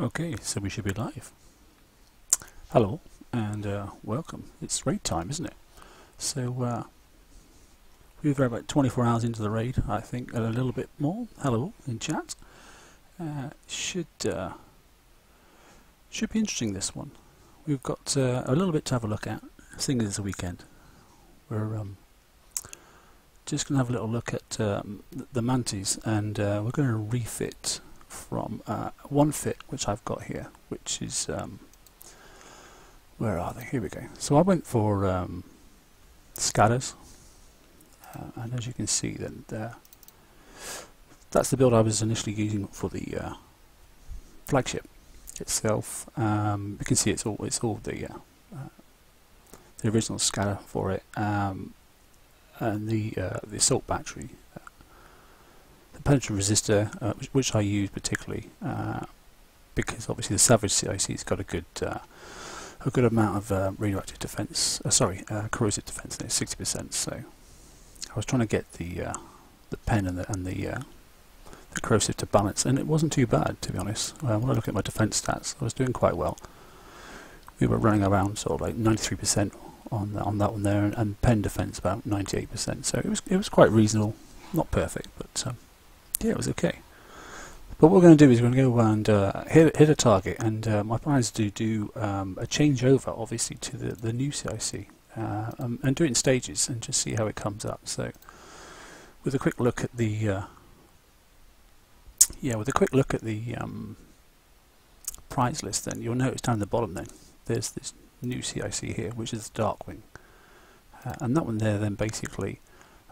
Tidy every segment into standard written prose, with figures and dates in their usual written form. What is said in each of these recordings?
Okay, so we should be live. Hello and welcome. It's raid time, isn't it? So we're about 24 hours into the raid, I think, and a little bit more. Hello in chat. Should be interesting, this one. We've got a little bit to have a look at, seeing as it's a weekend. We're just going to have a little look at the mantis, and we're going to refit from one fit which I've got here, which is where are they? Here we go. So I went for scatters, and as you can see, then that's the build I was initially using for the flagship itself. You can see it's all the original scatter for it, and the assault battery. The penetrant resistor, which I use particularly because obviously the Savage CIC has got a good amount of radioactive defense. Corrosive defense. It's 60%. So I was trying to get the pen and the corrosive to balance, and it wasn't too bad, to be honest. When I look at my defense stats, I was doing quite well. We were running around sort of like 93% on that one there, and pen defense about 98%. So it was quite reasonable, not perfect, but. Yeah, it was okay. But what we're going to do is we're going to go and hit a target, and my plan is to do a changeover, obviously, to the new CIC, and do it in stages and just see how it comes up. So, with a quick look at the prize list, then you'll notice down the bottom then there's this new CIC here, which is Darkwing, and that one there then basically.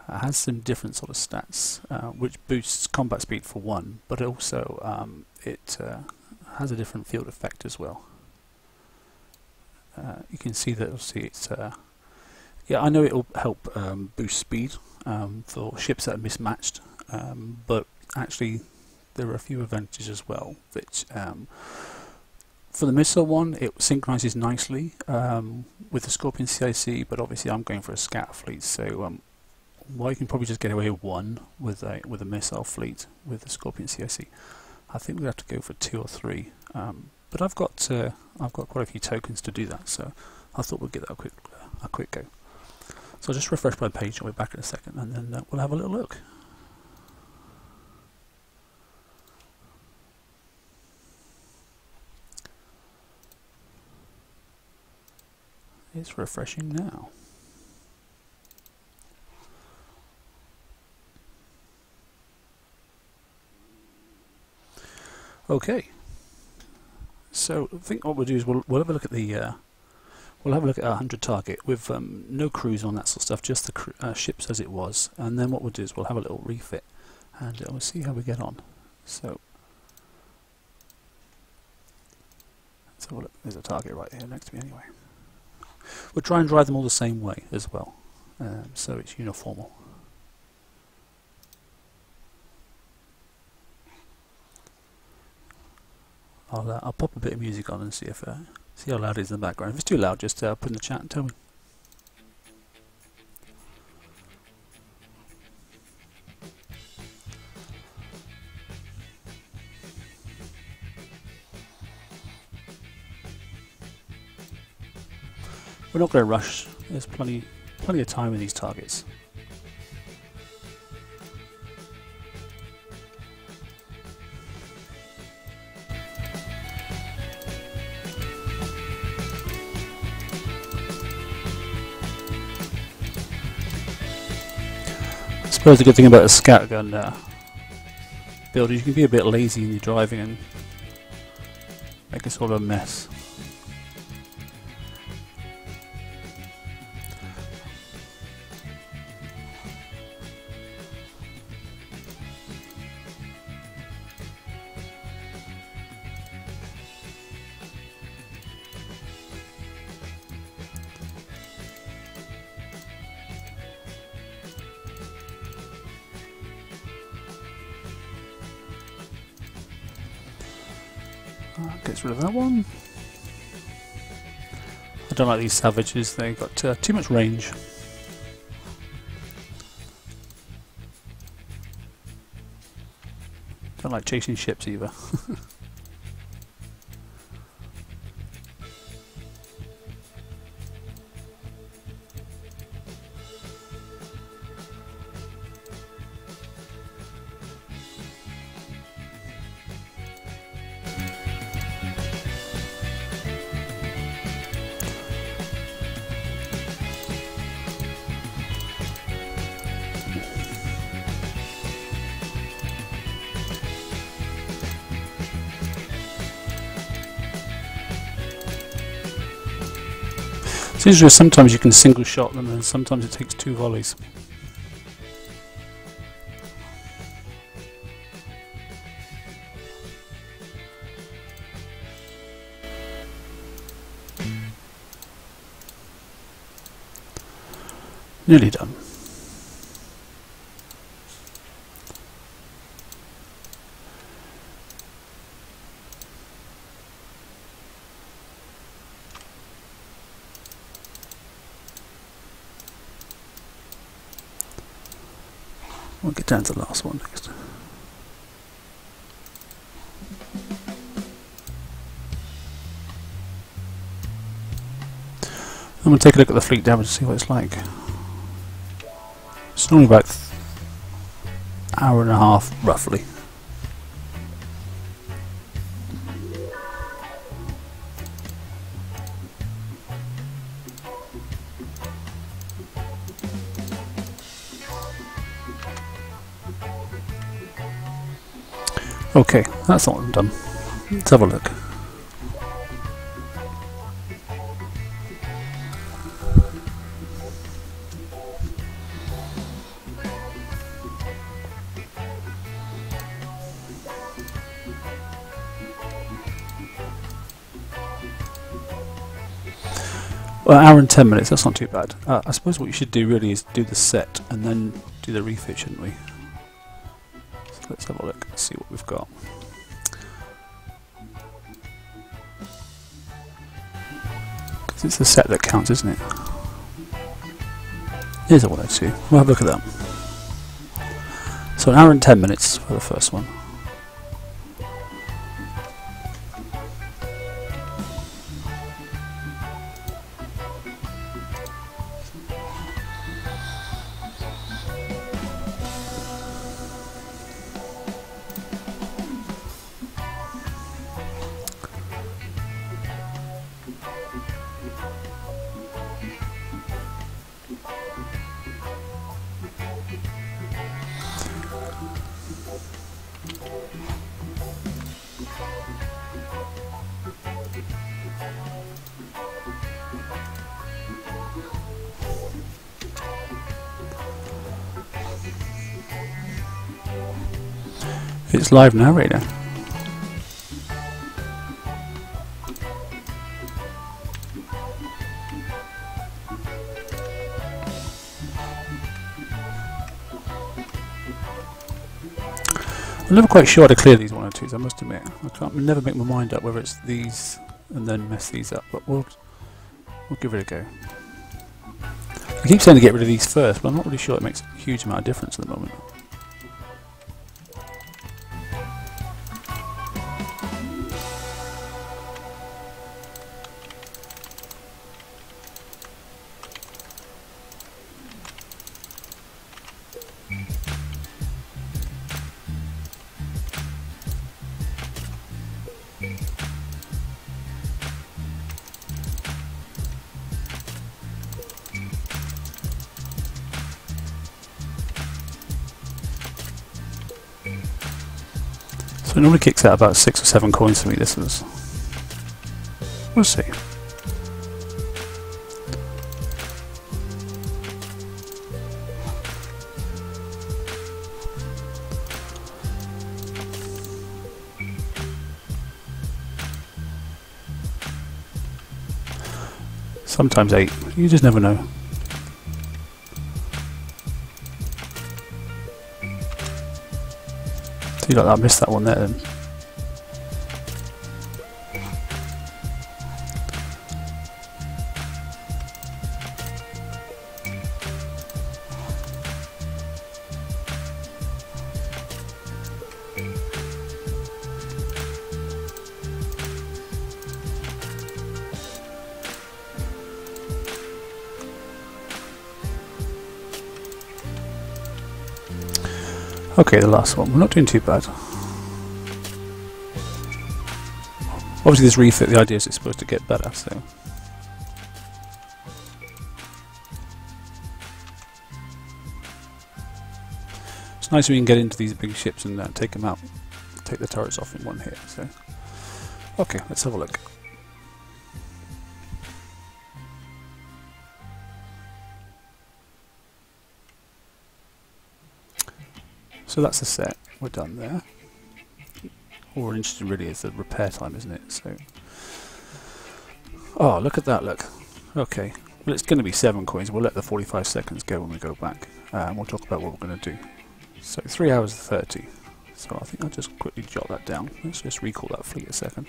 Has some different sort of stats, which boosts combat speed for one, but also it has a different field effect as well. You can see that obviously it's yeah, I know it will help boost speed for ships that are mismatched, but actually there are a few advantages as well. Which for the missile one, it synchronizes nicely with the Scorpion CIC, but obviously I'm going for a scatter fleet, so. Well, you can probably just get away with one with a missile fleet with the Scorpion CIC. I think we have to go for 2 or 3. But I've got quite a few tokens to do that, so I thought we'd get that a quick go. So I'll just refresh my page, and we'll be back in a second, and then we'll have a little look. It's refreshing now. Okay, so I think what we'll do is we'll have a look at the our 100 target with no crews on that sort of stuff, just the ships as it was, and then what we'll do is we'll have a little refit, and we'll see how we get on. So look, there's a target right here next to me anyway. We'll try and drive them all the same way as well, so it's uniformal. I'll pop a bit of music on and see how loud it is in the background. If it's too loud, just put in the chat and tell me. We're not going to rush. There's plenty of time in these targets. I suppose the good thing about a scattergun build is you can be a bit lazy in your driving and make a sort of a mess. Gets rid of that one. I don't like these savages, they've got too much range. Don't like chasing ships either. interesting, sometimes you can single shot them and sometimes it takes 2 volleys. Nearly done. We'll get down to the last one next. I'm going to take a look at the fleet damage and see what it's like. It's normally about an hour and a half, roughly. Okay, that's all done. Let's have a look. Well, an hour and 10 minutes, that's not too bad. I suppose what you should do really is do the set and then do the refit, shouldn't we? So let's have a look and see what we've got. Because it's the set that counts, isn't it? Here's a 102. We'll have a look at that. So an hour and 10 minutes for the first one. It's live narrator. I'm never quite sure how to clear these 102s, I must admit. I can't never make my mind up whether it's these and then mess these up, but we'll give it a go. I keep saying to get rid of these first, but I'm not really sure it makes a huge amount of difference at the moment. So it normally kicks out about 6 or 7 coins for me, this was. We'll see. Sometimes 8, you just never know. See, like that, I missed that one there then. Okay, the last one. We're not doing too bad. Obviously this refit, the idea is it's supposed to get better, so... It's nice when you can get into these big ships and take them out. Take the turrets off in one hit, so... Okay, let's have a look. So that's the set. We're done there. All we're interested in really is the repair time, isn't it? So, oh, look at that! Look. Okay. Well, it's going to be 7 coins. We'll let the 45 seconds go when we go back, and we'll talk about what we're going to do. So 3 hours 30. So I think I'll just quickly jot that down. Let's just recall that fleet a second.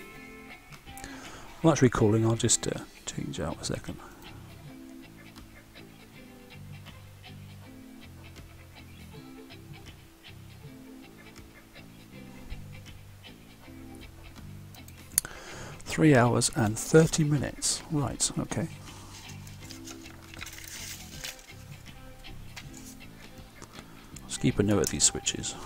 While that's recalling, I'll just change out a second. Three hours and 30 minutes. Right, okay. Let's keep a note of these switches.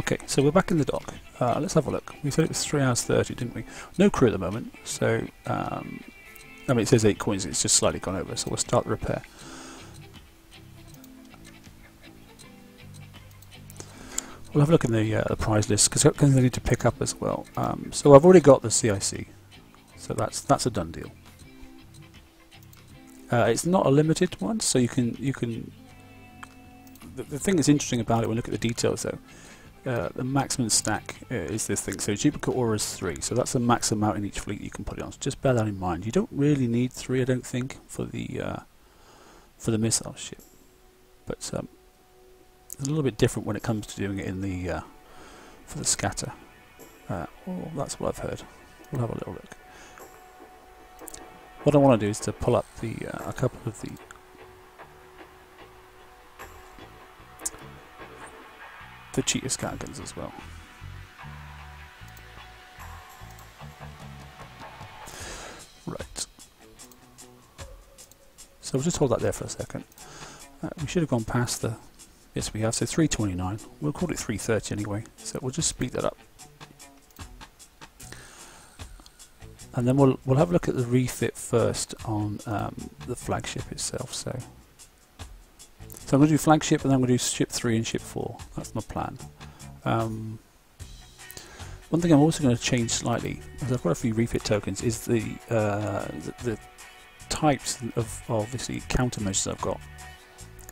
Okay, so we're back in the dock. Let's have a look. We said it was 3 hours 30, didn't we? No crew at the moment, so I mean it says 8 coins, it's just slightly gone over, so we'll start the repair. We'll have a look in the prize list, because I need to pick up as well. So I've already got the CIC, so that's a done deal. It's not a limited one, so you can. The thing that's interesting about it when you look at the details, though, the maximum stack is this thing. So duplicate aura is 3, so that's the max amount in each fleet you can put it on. So just bear that in mind. You don't really need 3, I don't think, for the missile ship, but it's a little bit different when it comes to doing it in the for the scatter. Oh, that's what I've heard. We'll have a little look. What I want to do is to pull up the a couple of the Cheetah Scatter-guns as well. Right. So we'll just hold that there for a second. We should have gone past the... Yes, we have. So 329. We'll call it 330 anyway. So we'll just speed that up. And then we'll have a look at the refit first on the flagship itself. So I'm going to do flagship, and then I'm going to do ship 3 and ship 4. That's my plan. One thing I'm also going to change slightly, because I've got a few refit tokens, is the types of obviously countermeasures I've got.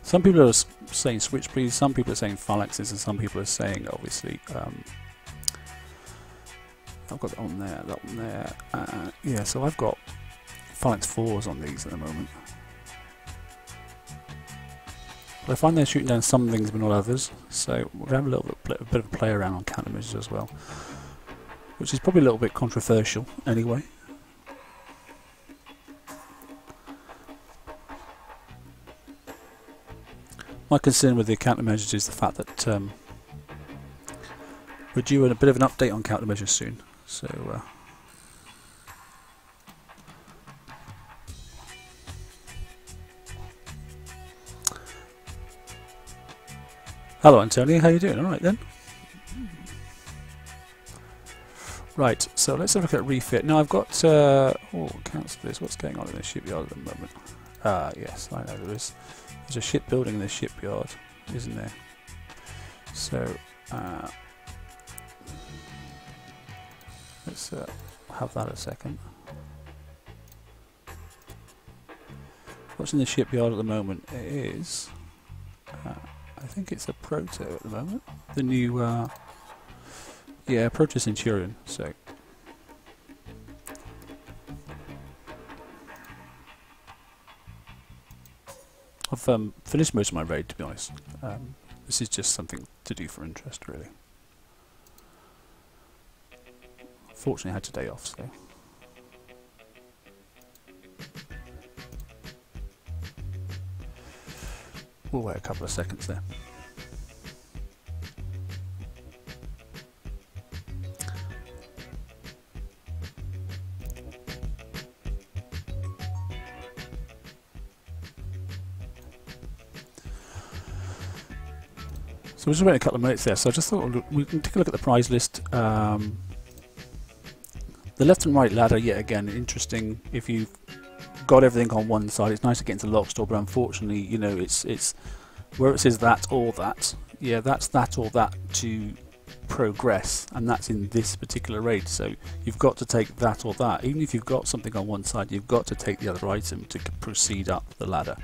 Some people are saying switch breeze, some people are saying phalanxes, and some people are saying obviously I've got that one there, yeah, so I've got phalanx 4s on these at the moment. But I find they're shooting down some things but not others, so we're going to have a little bit of a play around on countermeasures as well, which is probably a little bit controversial anyway. My concern with the countermeasures is the fact that we're due a bit of an update on countermeasures soon, so hello Antonio, how you doing? Alright then. Right, so let's have a look at refit. Now I've got oh, cancel this. What's going on in the shipyard at the moment? Yes, I know there is. There's a shipbuilding in the shipyard, isn't there? So let's have that a second. What's in the shipyard at the moment is I think it's a proto at the moment. The new yeah, Proto Centurion. So I've finished most of my raid, to be honest. This is just something to do for interest, really. Fortunately, I had today off, so. We'll wait a couple of seconds there. So we're just waiting a couple of minutes there, so I just thought we can take a look at the prize list. The left and right ladder, yet again, interesting. If you've got everything on one side, it's nice to get into Lockstore, but unfortunately, you know, it's where it says that or that, yeah, that's that or that to progress, and that's in this particular raid. So you've got to take that or that. Even if you've got something on one side, you've got to take the other item to proceed up the ladder,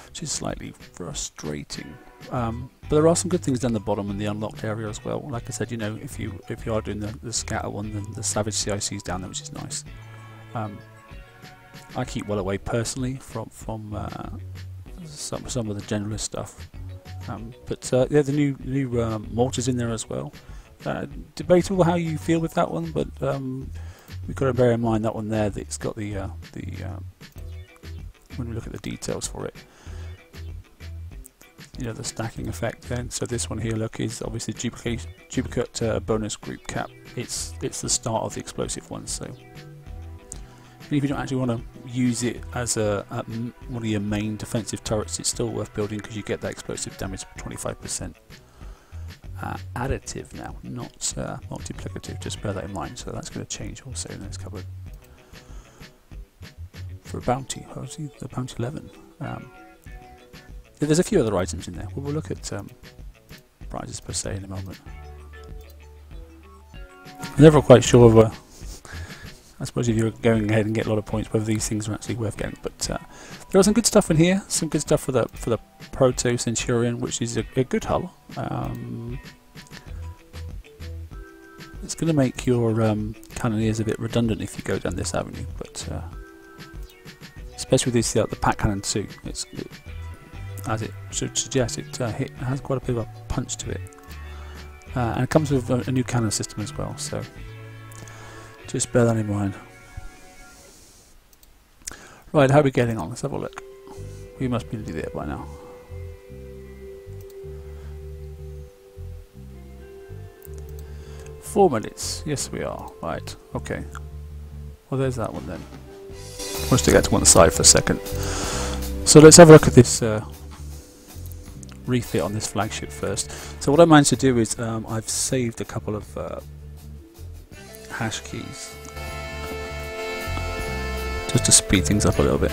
which is slightly frustrating. But there are some good things down the bottom in the unlocked area as well. Like I said, you know, if you are doing the scatter one, then the Savage CIC is down there, which is nice. I keep well away personally from some of the generalist stuff. But yeah, the new mortars in there as well. Debatable how you feel with that one, but we've got to bear in mind that one there, that it's got the when we look at the details for it, you know, the stacking effect then. So this one here, look, is obviously duplicate bonus group cap. It's the start of the explosive one. So and if you don't actually want to use it as one of your main defensive turrets, it's still worth building because you get that explosive damage 25% additive now, not multiplicative. Just bear that in mind. So that's going to change also in this cupboard. For a bounty, obviously the bounty 11. There's a few other items in there. We'll look at prizes per se in a moment. I'm never quite sure whether, I suppose if you're going ahead and get a lot of points, whether these things are actually worth getting. But there are some good stuff in here. Some good stuff for the Proto Centurion, which is a good hull. It's going to make your cannoneers a bit redundant if you go down this avenue, but especially with this the pack cannon too. As it should suggest, it has quite a bit of a punch to it, and it comes with a new cannon system as well. So just bear that in mind. Right, how are we getting on? Let's have a look. We must be nearly there by now. Four minutes. Yes, we are. Right. Okay. Well, there's that one then. We'll stick that to one side for a second. So let's have a look at this refit on this flagship first. So what I managed to do is I've saved a couple of hash keys just to speed things up a little bit.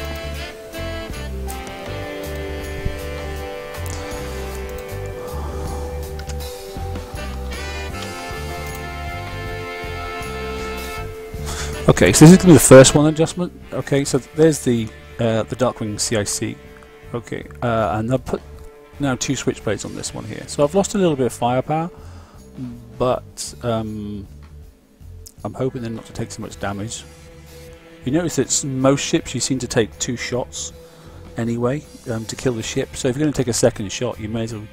Okay, so this is going to be the first one adjustment. Okay, so there's the Darkwing CIC. Okay, and I've put now 2 switchblades on this one here. So I've lost a little bit of firepower, but I'm hoping then not to take so much damage. You notice that most ships you seem to take 2 shots anyway to kill the ship. So if you're going to take a second shot, you may as well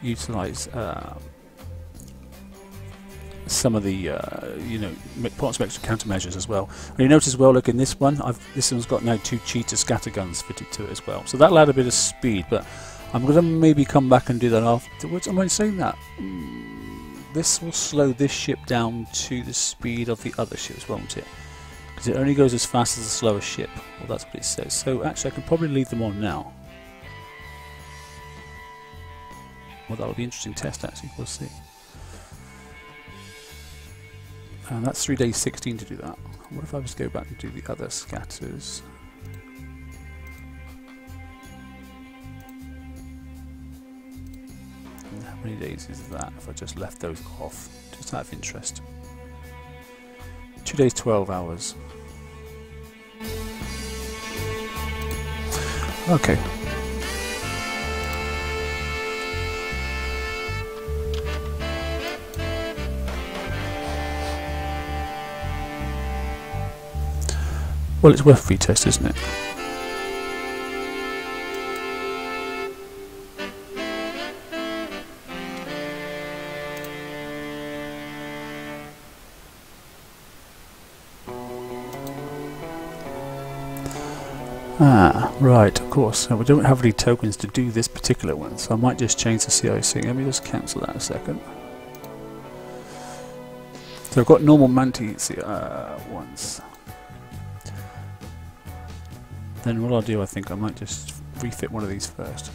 utilise some of the you know, put on some extra countermeasures as well. And you notice as well, look in this one, this one's got now 2 Cheetah Scatter-guns fitted to it as well. So that'll add a bit of speed, but I'm going to maybe come back and do that afterwards. Am I saying that? This will slow this ship down to the speed of the other ships, won't it? Because it only goes as fast as the slowest ship. Well, that's what it says. So actually I can probably leave them on now. Well, that'll be an interesting test actually, we'll see. And that's 3 days 16 to do that. What if I was to go back and do the other scatters? And how many days is that if I just left those off? Just out of interest. 2 days 12 hours. Okay. Well, it's worth a retest, isn't it? Ah, right, of course. So we don't have any tokens to do this particular one, so I might just change the CIC. Let me just cancel that a second. So I've got normal Manticore ones. Then what I'll do, I think I might just refit one of these first.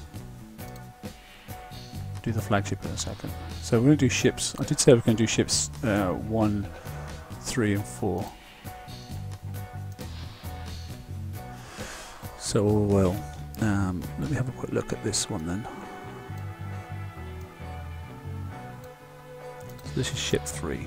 Do the flagship in a second. So we're going to do ships. I did say I was going to do ships 1, 3 and 4. So well, let me have a quick look at this one then. this is ship 3.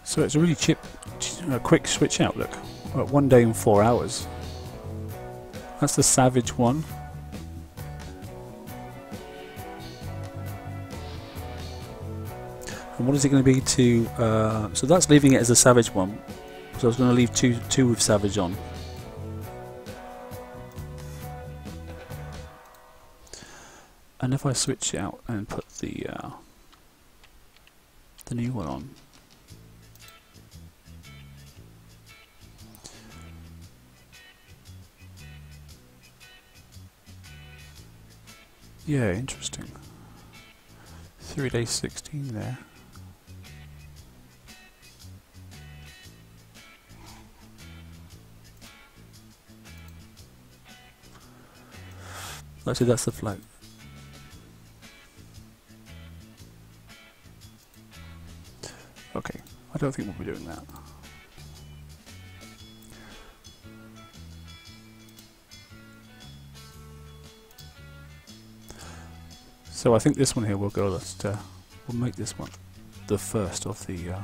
So it's a really quick switch out, look. 1 day and 4 hours. That's the Savage one. And what is it going to be to... so that's leaving it as a Savage one. So I was going to leave two with Savage on. And if I switch it out and put the new one on, yeah, interesting. 3 days 16 there. Actually, that's the flag. Okay, I don't think we'll be doing that. So I think this one here will go. We'll make this one the first of the.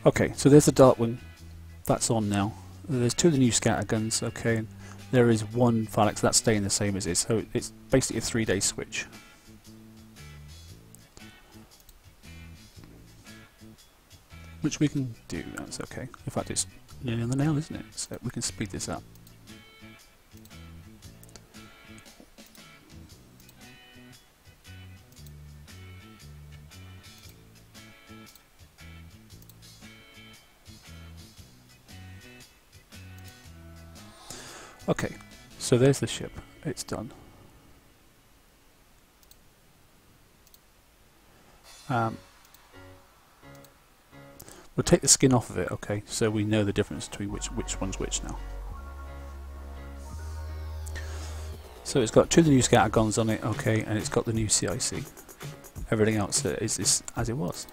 Okay, so there's the Darkwing. That's on now. There's 2 of the new Scatter-guns. Okay, and there is 1 phalanx that's staying the same as it is. So it's basically a 3-day switch. Which we can do. That's okay. In fact, it's nearly on the nail, isn't it? So we can speed this up. Okay, so there's the ship. It's done. We'll take the skin off of it, okay, so we know the difference between which one's which now. So it's got 2 of the new Scatter-guns on it, okay, and it's got the new CIC. Everything else is as it was.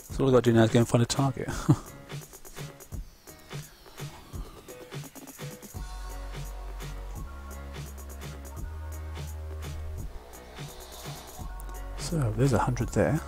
So all I've got to do now is go and find a target. So there's 100 there.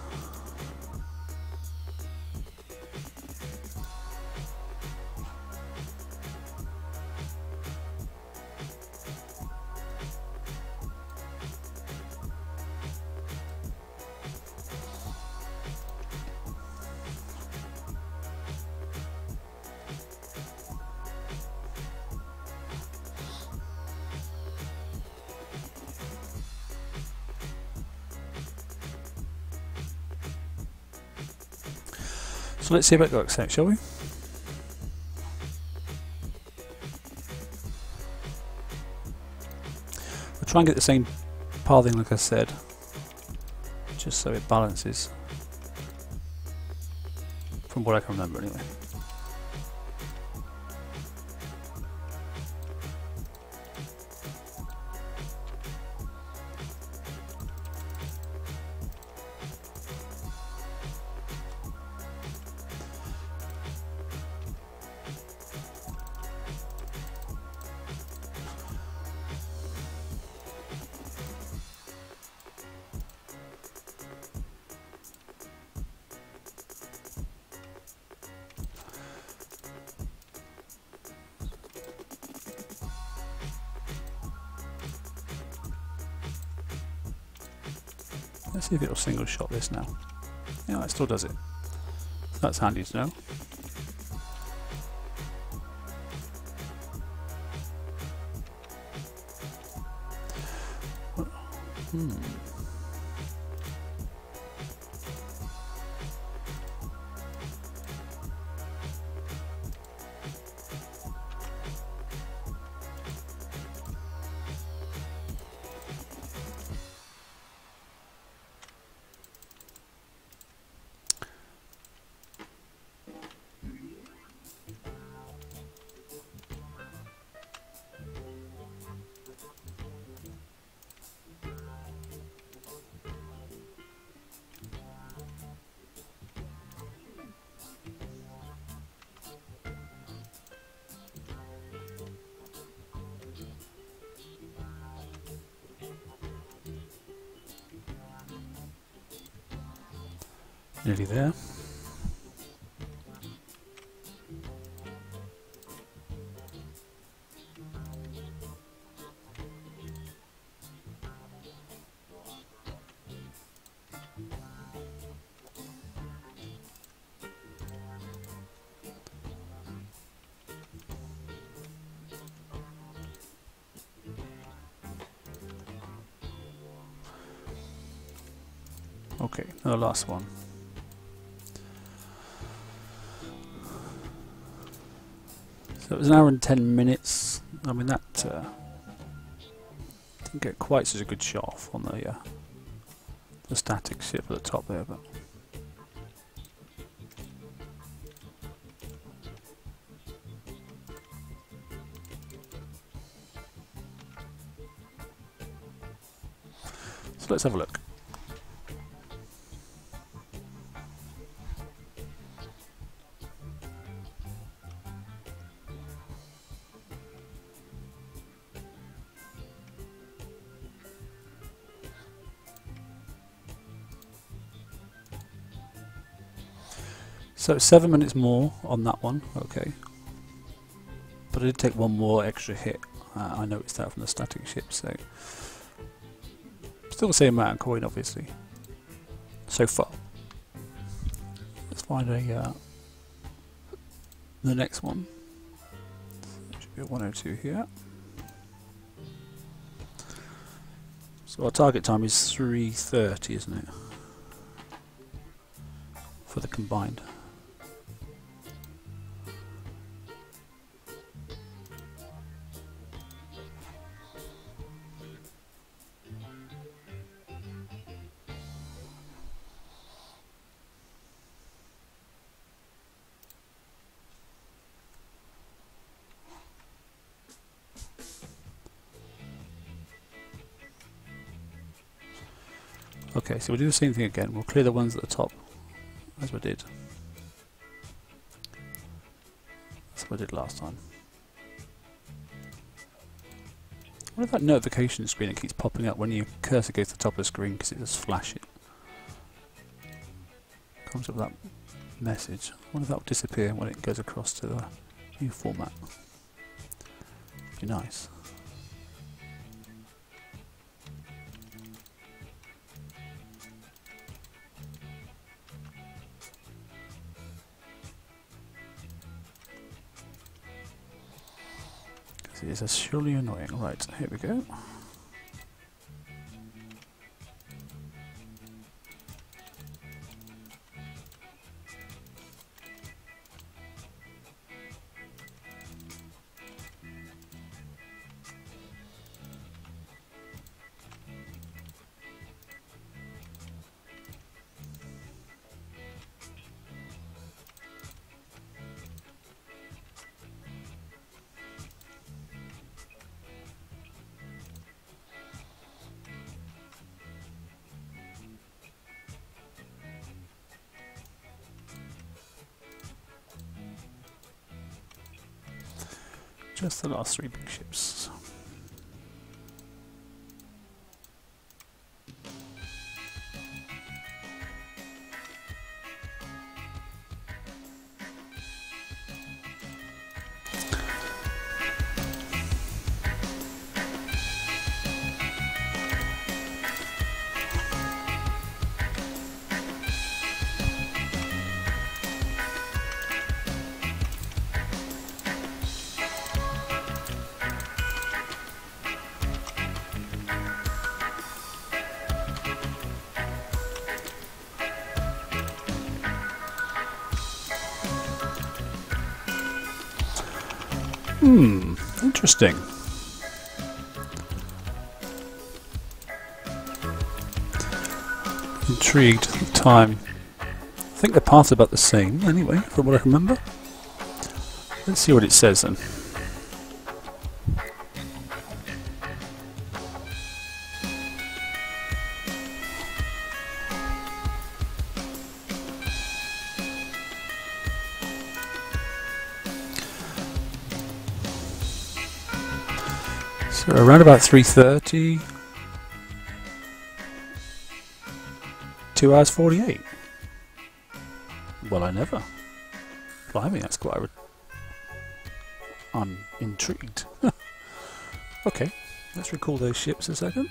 So let's see if it works out, shall we? We'll try and get the same pathing like I said, just so it balances, from what I can remember anyway. Let's see if it'll single shot this now. Yeah, it still does it. So that's handy to know. Nearly there. Okay, now the last one. So it was an hour and 10 minutes. I mean that didn't get quite such a good shot off on the static ship at the top there, but so let's have a look. So 7 minutes more on that one, okay. But I did take one more extra hit. I noticed that from the static ship, so still the same amount of coin, obviously. So far. Let's find the next one. Should be at 102 here. So our target time is 3:30, isn't it? For the combined. Okay, so we'll do the same thing again. We'll clear the ones at the top, as we did. That's what I did last time. What if that notification screen that keeps popping up when your cursor goes to the top of the screen because it does flash it? Comes up with that message. What if that will disappear when it goes across to the new format? Be nice. It is surely annoying. Right, here we go. Just the last 3 big ships. Interesting. Intrigued. Time. I think the path's about the same anyway, from what I can remember. Let's see what it says then. So around about 3:30, 2 hours 48. Well, I never. Blimey, that's quite I'm intrigued. Okay, let's recall those ships a second.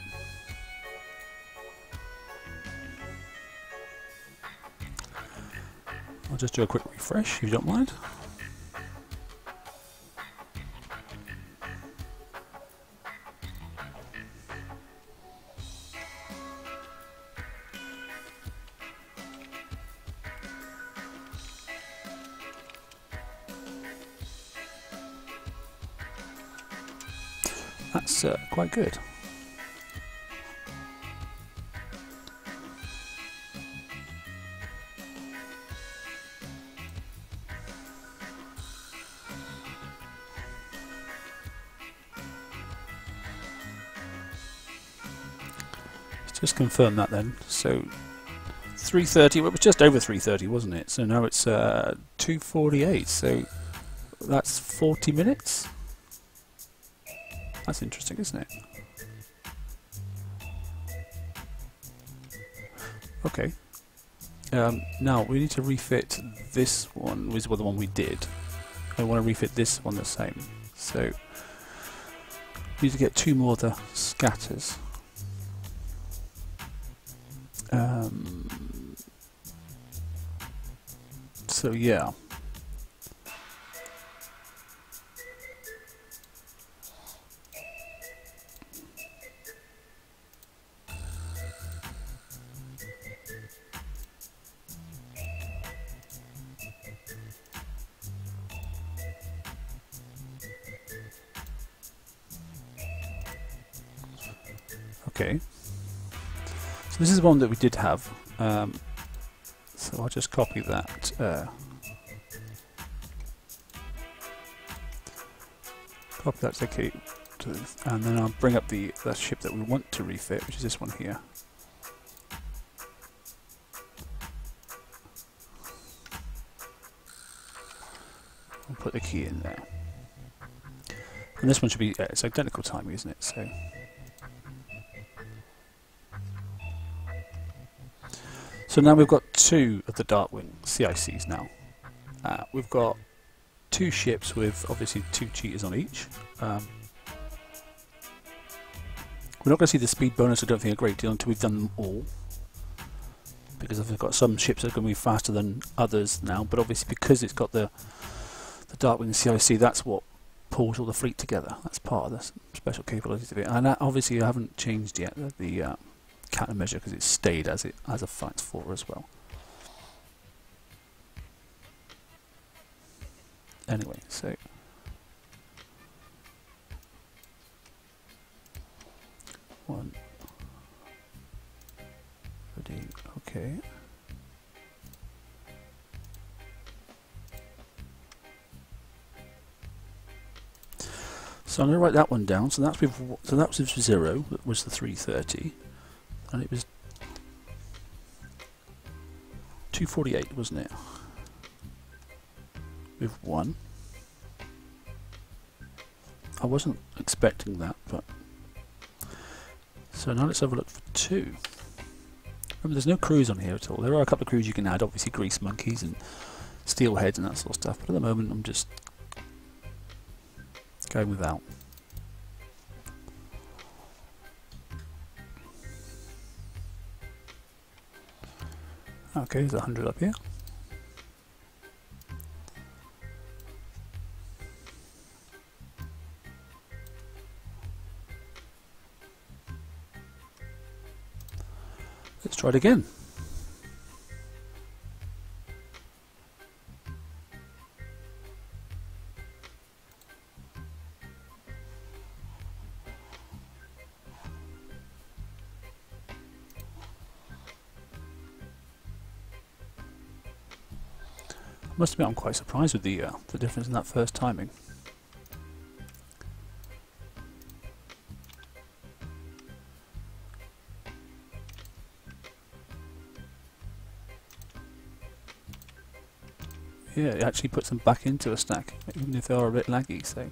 I'll just do a quick refresh if you don't mind. That's quite good. Let's just confirm that then. So 3:30. Well, it was just over 3:30, wasn't it? So now it's 2:48. So that's 40 minutes. That's interesting, isn't it? Okay. Now we need to refit this one, which was the one we did. I want to refit this one the same. So we need to get 2 more of the scatters. So yeah. Okay, so this is one that we did have, so I'll just copy that. Copy that to and then I'll bring up the ship that we want to refit, which is this one here. I'll put the key in there, and this one should be it's identical timing, isn't it? So now we've got 2 of the Darkwing CICs now. We've got 2 ships with obviously 2 cheetahs on each. We're not going to see the speed bonus, I don't think, a great deal until we've done them all. Because I've got some ships that are going to be faster than others now, but obviously because it's got the Darkwing CIC, that's what pulls all the fleet together. That's part of the special capabilities of it. And obviously I haven't changed yet the countermeasure because it's stayed as a Fight 4 as well. Anyway, so one ready, okay. So I'm going to write that one down. So that was with 0. That was the 3:30, and it was 2:48, wasn't it? With 1. I wasn't expecting that, but so now let's have a look for 2. Remember, there's no crews on here at all. There are a couple of crews you can add, obviously grease monkeys and steelheads and that sort of stuff, but at the moment I'm just going without. Okay, there's 100 up here. Let's try it again. I must admit I'm quite surprised with the difference in that first timing. Yeah, it actually puts them back into a stack, even if they are a bit laggy. So.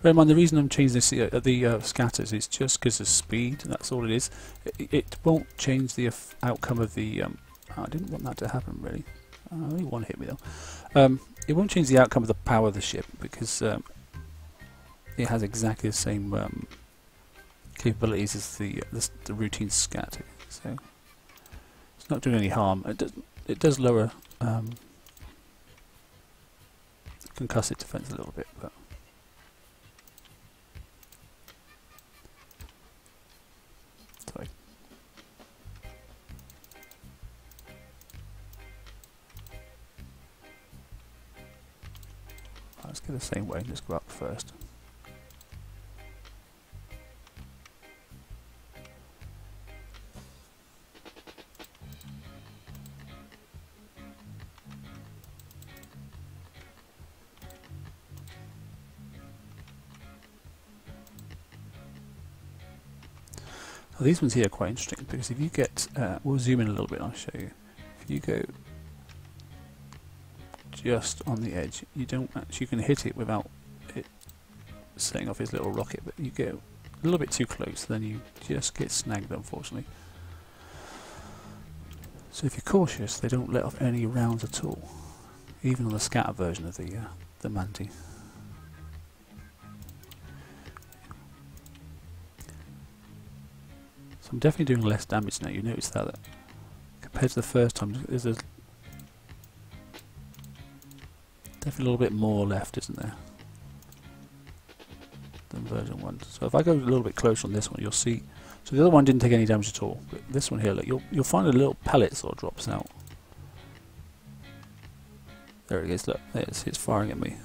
Bear in mind, the reason I'm changing the scatters is just because of speed. That's all it is. It won't change the outcome of the. I didn't want that to happen really. Only one hit me though. It won't change the outcome of the power of the ship because it has exactly the same capabilities as the routine scatter. So it's not doing any harm. It does lower concussive defense a little bit, but. Sorry. Let's go the same way. Let's go up first. Now these ones here are quite interesting because if you get, we'll zoom in a little bit and I'll show you. If you go just on the edge, you don't actually, you can hit it without it setting off his little rocket, but you get a little bit too close, then you just get snagged, unfortunately. So if you're cautious, they don't let off any rounds at all, even on the scatter version of the Manti. So I'm definitely doing less damage now. You notice that compared to the first time, there's definitely a little bit more left, isn't there, than version 1. So if I go a little bit closer on this one, you'll see. So the other one didn't take any damage at all, but this one here, look, you'll find a little pellet sort of drops out. There it is. Look, it's firing at me.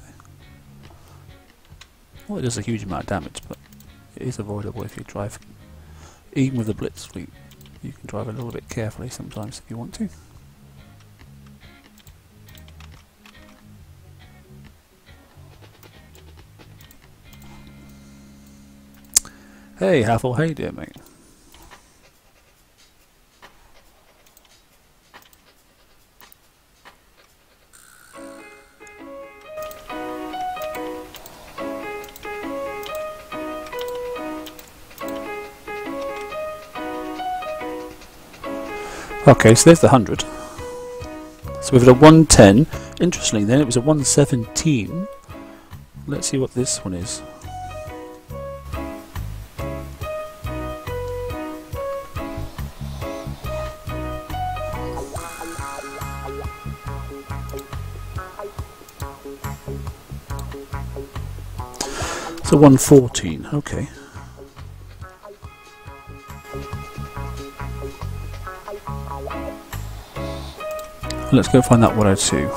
Well, it does a huge amount of damage, but it is avoidable if you drive. Even with the Blitz fleet, you can drive a little bit carefully sometimes if you want to. Hey Haffle, how you doing, mate? Okay, so there's the 100. So we've got a 110. Interestingly, then it was a 117. Let's see what this one is. So 114. Okay. Let's go find that 102.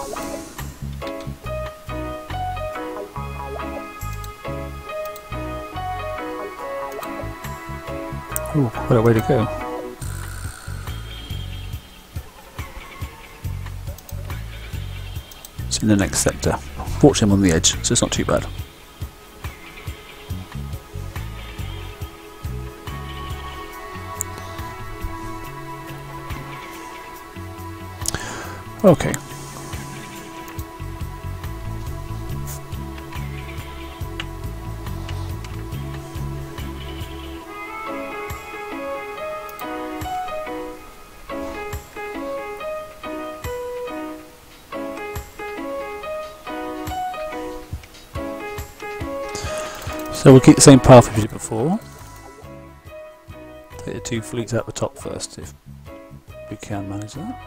Oh, what a way to go. It's in the next sector. Fortunately I'm on the edge, so it's not too bad. Okay. So we'll keep the same path we did before. Take the two fleets out the top first if we can manage that.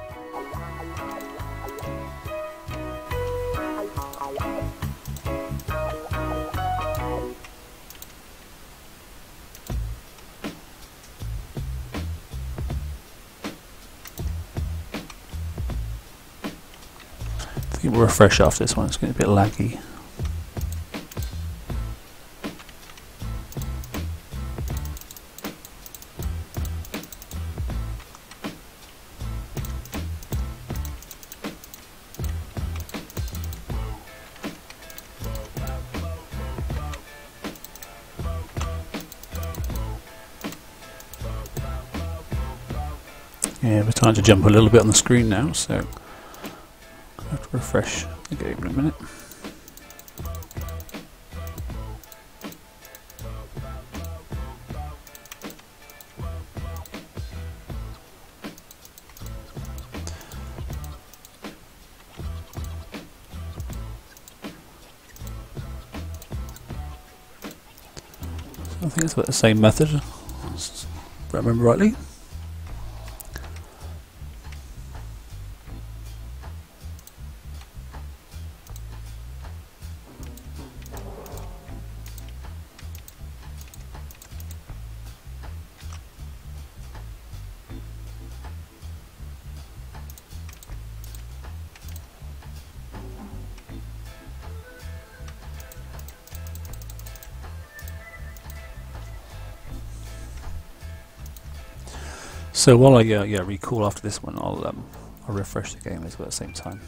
I think we'll refresh after this one, it's going to be a bit laggy. Yeah, we're trying to jump a little bit on the screen now, so I'll have to refresh the game in a minute. I think it's about the same method, if I remember rightly. So while I recall after this one, I'll refresh the game as well at the same time.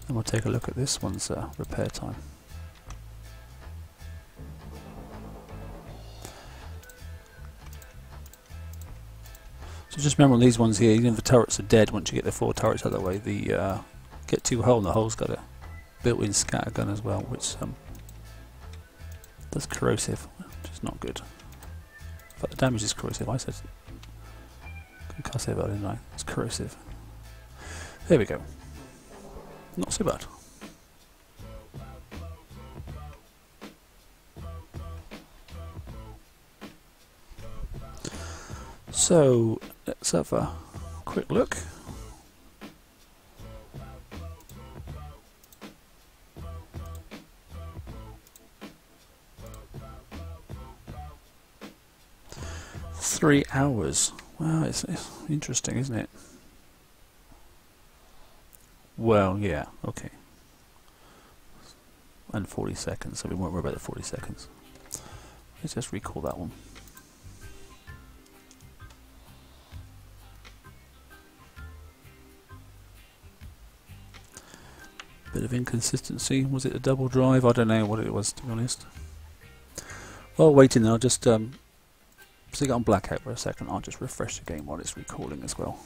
And we'll take a look at this one's repair time. So just remember on these ones here, even if the turrets are dead, once you get the 4 turrets out of the way, the get 2 hole, and the hole's got a built-in scatter gun as well, which does corrosive, which is not good. But the damage is corrosive. I said concussive, didn't I? It's corrosive. There we go. Not so bad. So let's have a quick look. Three hours. Wow, it's interesting, isn't it? Well, yeah, okay. And 40 seconds, so we won't worry about the 40 seconds. Let's just recall that one. Bit of inconsistency. Was it a double drive? I don't know what it was, to be honest. While waiting, I'll just stick it on blackout for a second. I'll just refresh the game while it's recalling as well.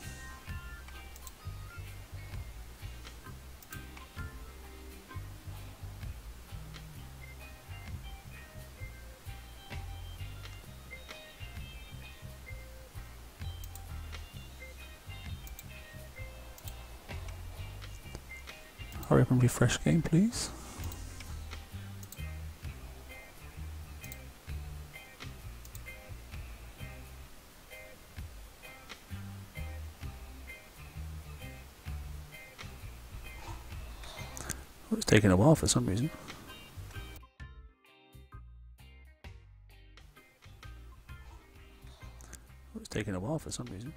Hurry up and refresh game, please. Well, it's taking a while for some reason. It's taking a while for some reason.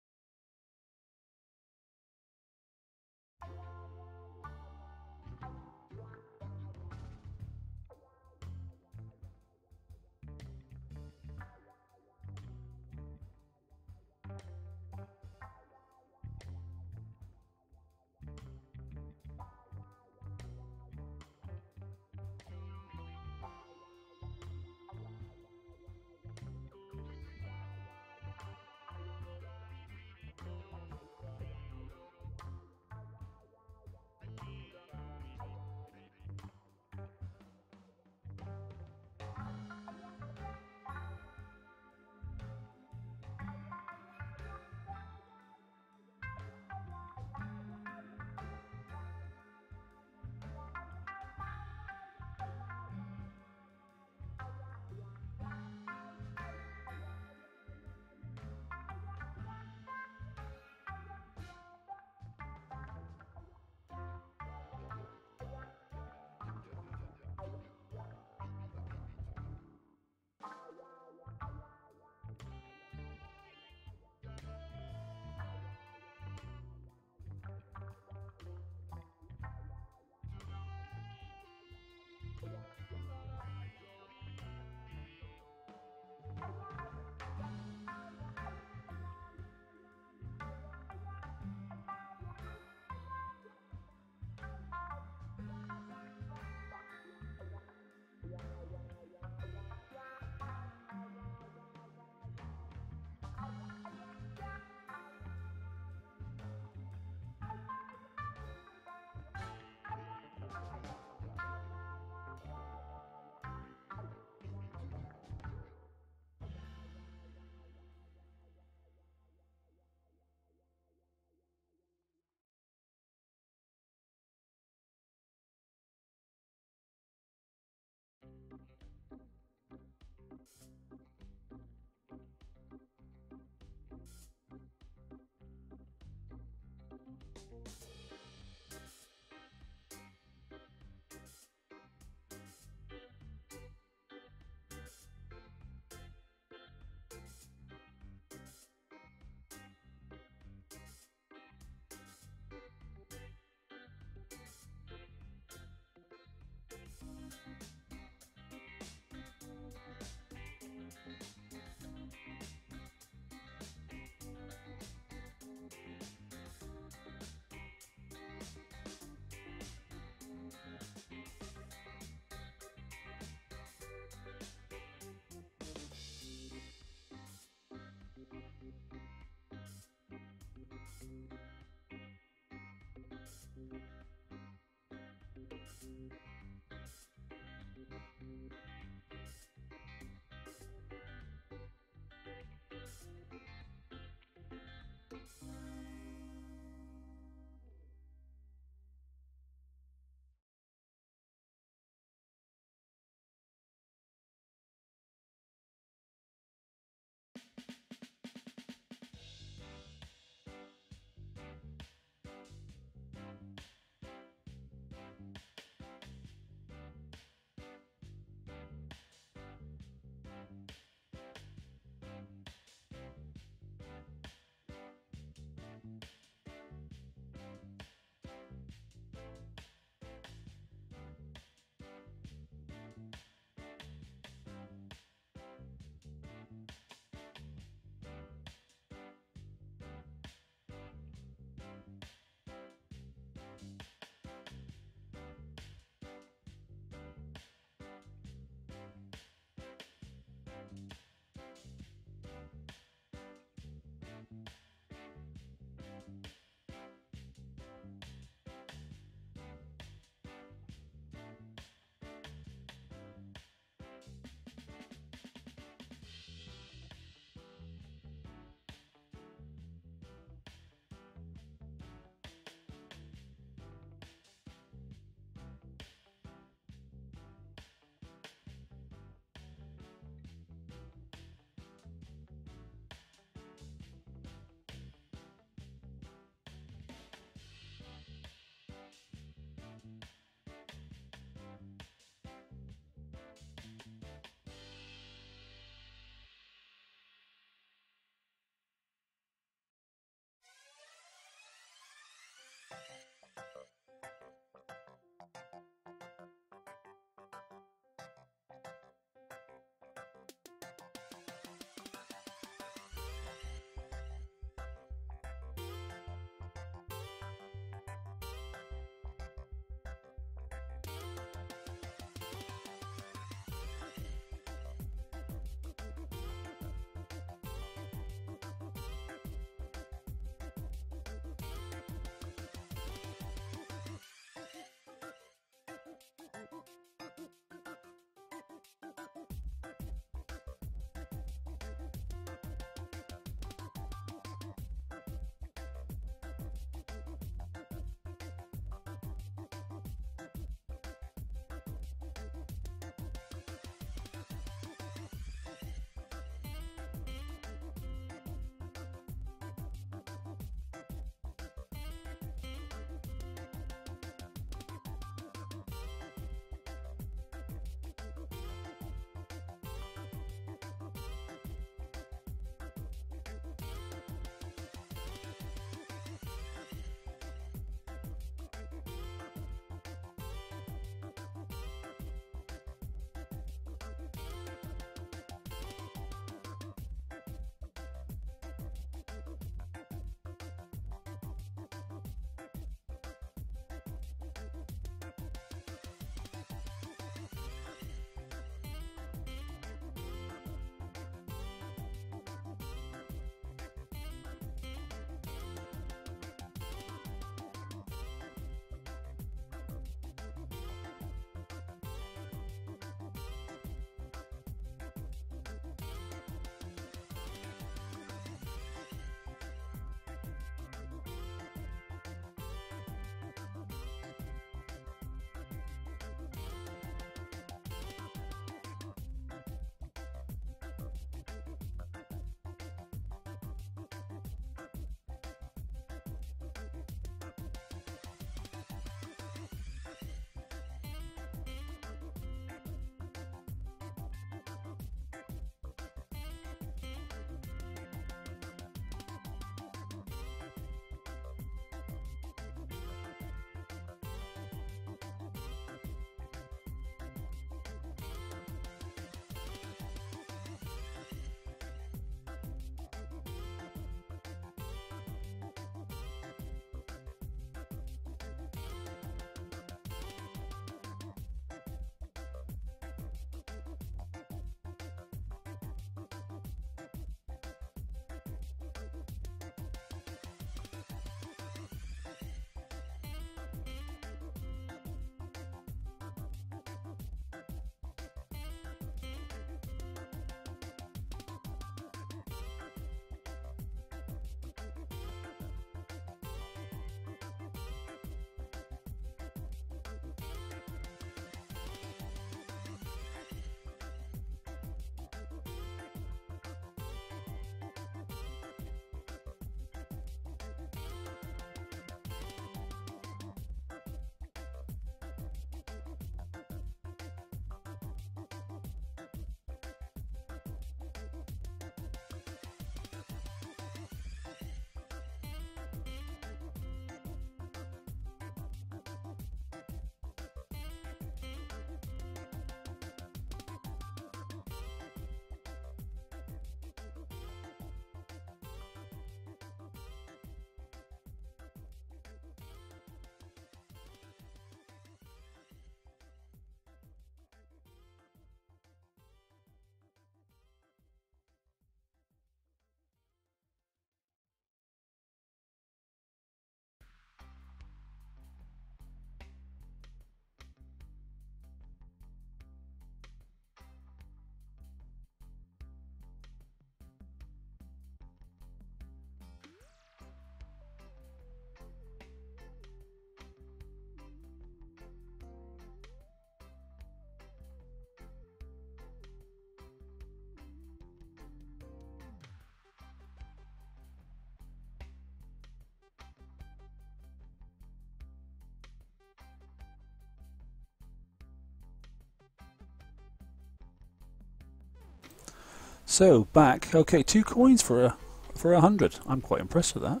So back, okay, 2 coins for 100. I'm quite impressed with that.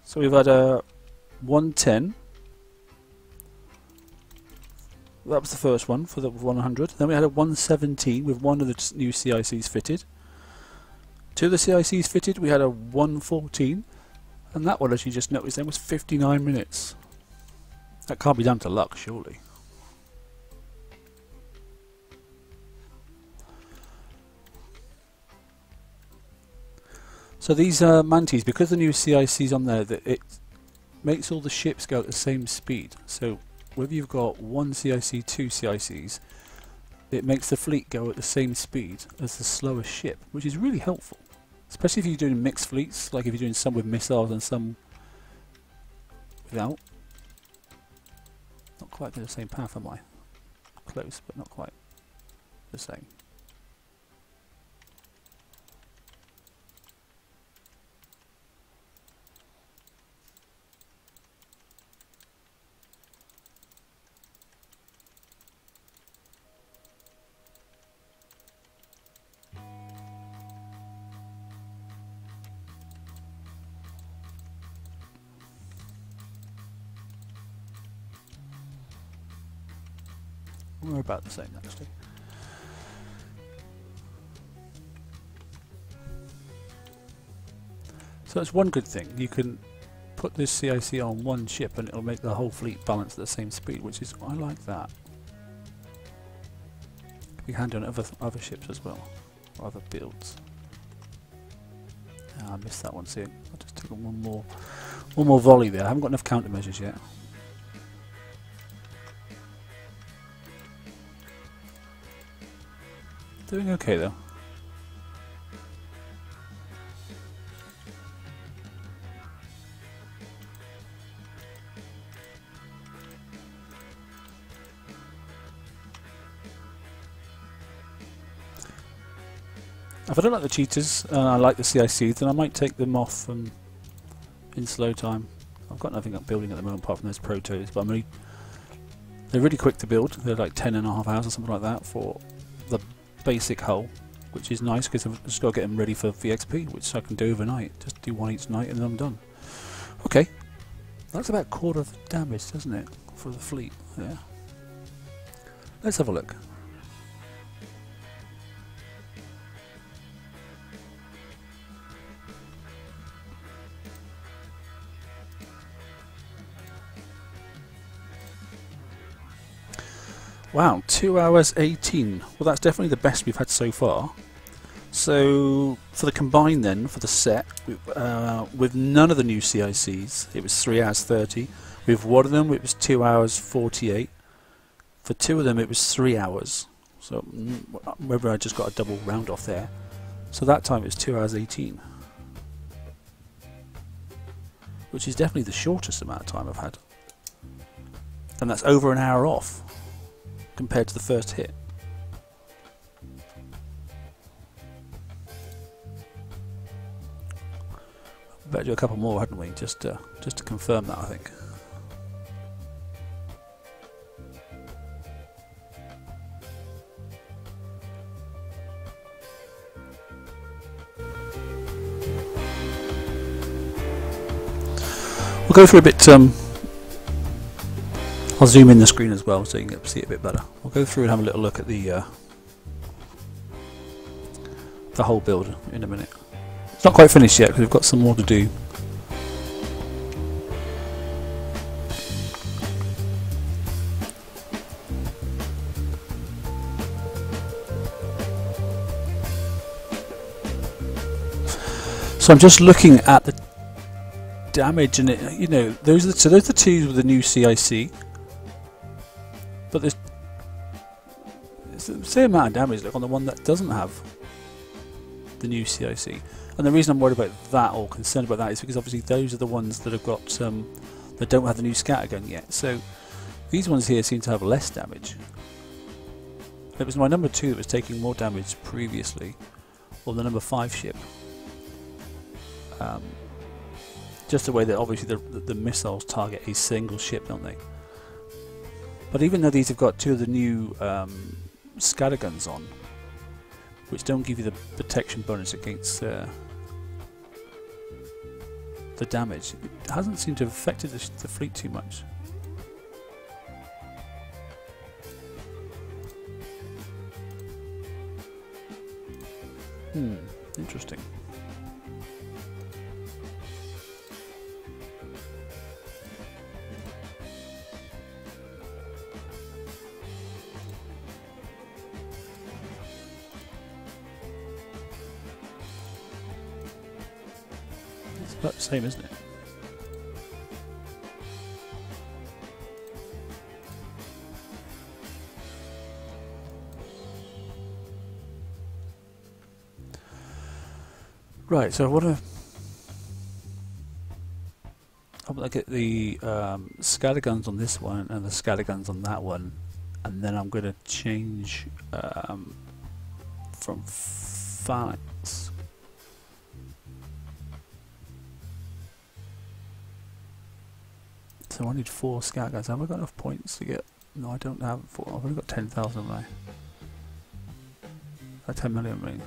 So we've had a 110. That was the first one for the 100. Then we had a 117 with one of the new CICs fitted. 2 of the CICs fitted, we had a 114. And that one, as you just noticed, then was 59 minutes. That can't be down to luck, surely. So these Mantis, because the new CIC's on there, that it makes all the ships go at the same speed. So whether you've got 1 CIC, 2 CICs, it makes the fleet go at the same speed as the slowest ship, which is really helpful. Especially if you're doing mixed fleets, like if you're doing some with missiles and some without. Not quite the same path, am I? Close, but not quite the same. We're about the same, actually. So that's one good thing. You can put this CIC on one ship and it'll make the whole fleet balance at the same speed, which is, I like that. Could be handy on other ships as well, or other builds. I missed that one, see, I just took one more volley there. I haven't got enough countermeasures yet. Doing okay though. If I don't like the cheetahs and I like the CICs, then I might take them off in slow time. I've got nothing up building at the moment apart from those protos, but they're really quick to build. They're like 10.5 hours or something like that for the basic hull, which is nice because I've just got to get them ready for VXP, which I can do overnight. Just do one each night and then I'm done. Okay, that's about a quarter of the damage, doesn't it, for the fleet? Yeah. Let's have a look. Wow, 2 hours 18. Well, that's definitely the best we've had so far. So, for the combined then, for the set, with none of the new CICs, it was 3 hours 30. With one of them, it was 2 hours 48. For 2 of them, it was 3 hours. So, whether I just got a double round off there. So that time it was 2 hours 18. Which is definitely the shortest amount of time I've had. And that's over an hour off compared to the first hit. Better do a couple more, hadn't we? Just to confirm that, I think. We'll go through a bit. I'll zoom in the screen as well so you can see it a bit better. We'll go through and have a little look at the whole build in a minute. It's not quite finished yet because we've got some more to do. So I'm just looking at the damage, and it, you know, those are the two with the new CIC. But there's the same amount of damage like on the one that doesn't have the new CIC. And the reason I'm worried about that or concerned about that is because obviously those are the ones that have got that don't have the new scatter gun yet. So these ones here seem to have less damage. It was my number 2 that was taking more damage previously, or the number 5 ship. Just the way that obviously the missiles target a single ship, don't they? But even though these have got 2 of the new scatter guns on, which don't give you the protection bonus against the damage. It hasn't seemed to have affected the fleet too much. Interesting. It's about the same, isn't it? Right, so I want to get the scatter guns on this one and the scatter guns on that one, and then I'm going to change from phalanx. So I need 4 scatter guns. Have I got enough points to get? No, I don't have 4. I've only got 10,000, haven't I? 10 million, I mean.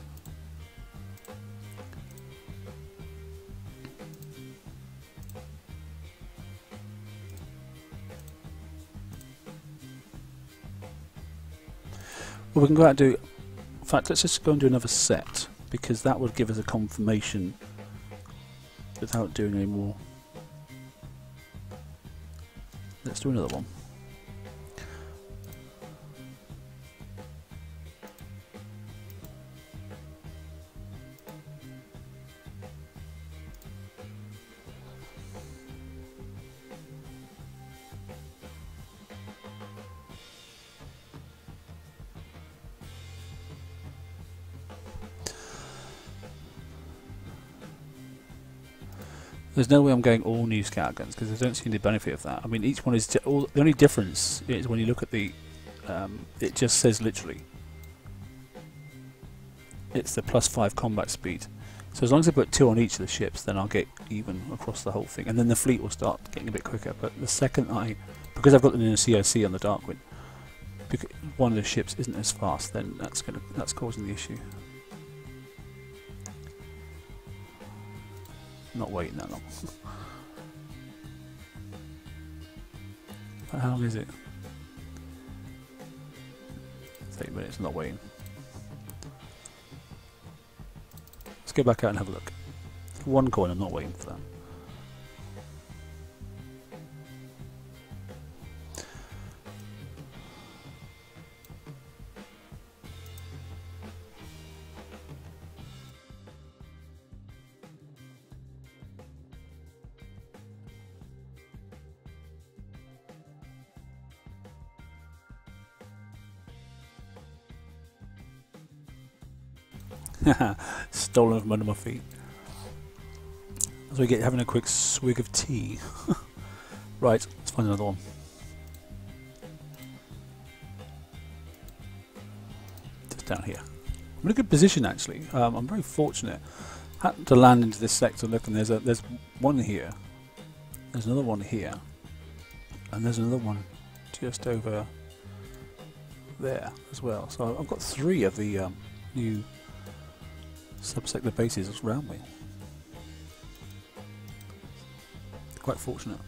Well, we can go out and do. In fact, let's just go and do another set, because that would give us a confirmation without doing any more. Let's do another one. There's no way I'm going all new scatter guns because I don't see any benefit of that. I mean, each one is the only difference is when you look at the. It just says literally. It's the +5 combat speed. So as long as I put 2 on each of the ships, then I'll get even across the whole thing, and then the fleet will start getting a bit quicker. But the second because I've got them in a CIC on the Darkwing, because one of the ships isn't as fast, then that's causing the issue. Not waiting that long. How long is it? 30 minutes, not waiting. Let's go back out and have a look. 1 coin, I'm not waiting for that. Stolen from under my feet. As we get having a quick swig of tea. Right, let's find another one. Just down here. I'm in a good position actually. I'm very fortunate. Happened to land into this sector. Look, and there's one here. There's another one here, and there's another one just over there as well. So I've got 3 of the new subsector bases around me. Quite fortunate.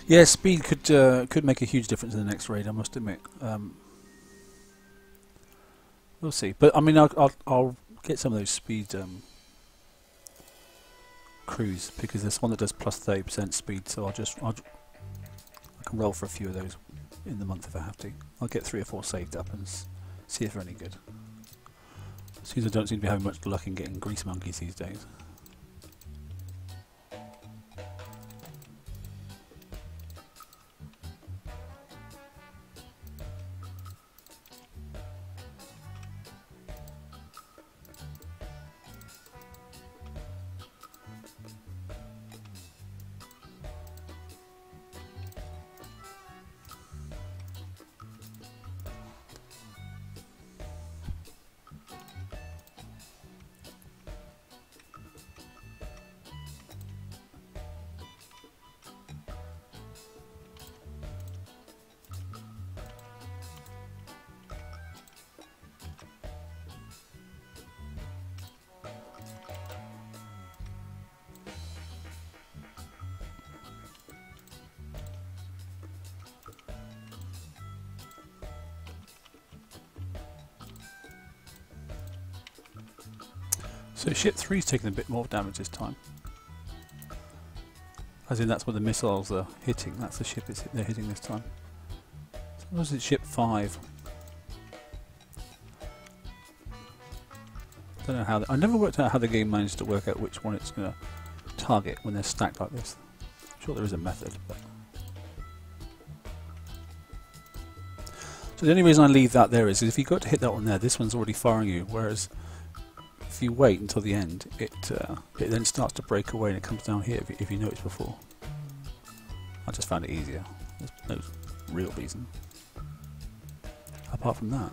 Yeah, speed could make a huge difference in the next raid, I must admit. We'll see, but I mean, I'll get some of those speed crews, because there's one that does plus 30% speed, so I can roll for a few of those in the month if I have to. I'll get 3 or 4 saved up and see if they're any good. Seems I don't seem to be having much luck in getting grease monkeys these days. So ship 3's taking a bit more damage this time. As in, that's where the missiles are hitting. That's the ship they're hitting this time. Suppose it's ship 5. Don't know how. I never worked out how the game managed to work out which one it's going to target when they're stacked like this. I'm sure there is a method, but. So the only reason I leave that there is if you got to hit that one there, this one's already firing you. Whereas if you wait until the end, it then starts to break away and it comes down here. If you noticed before, I just found it easier. There's no real reason apart from that.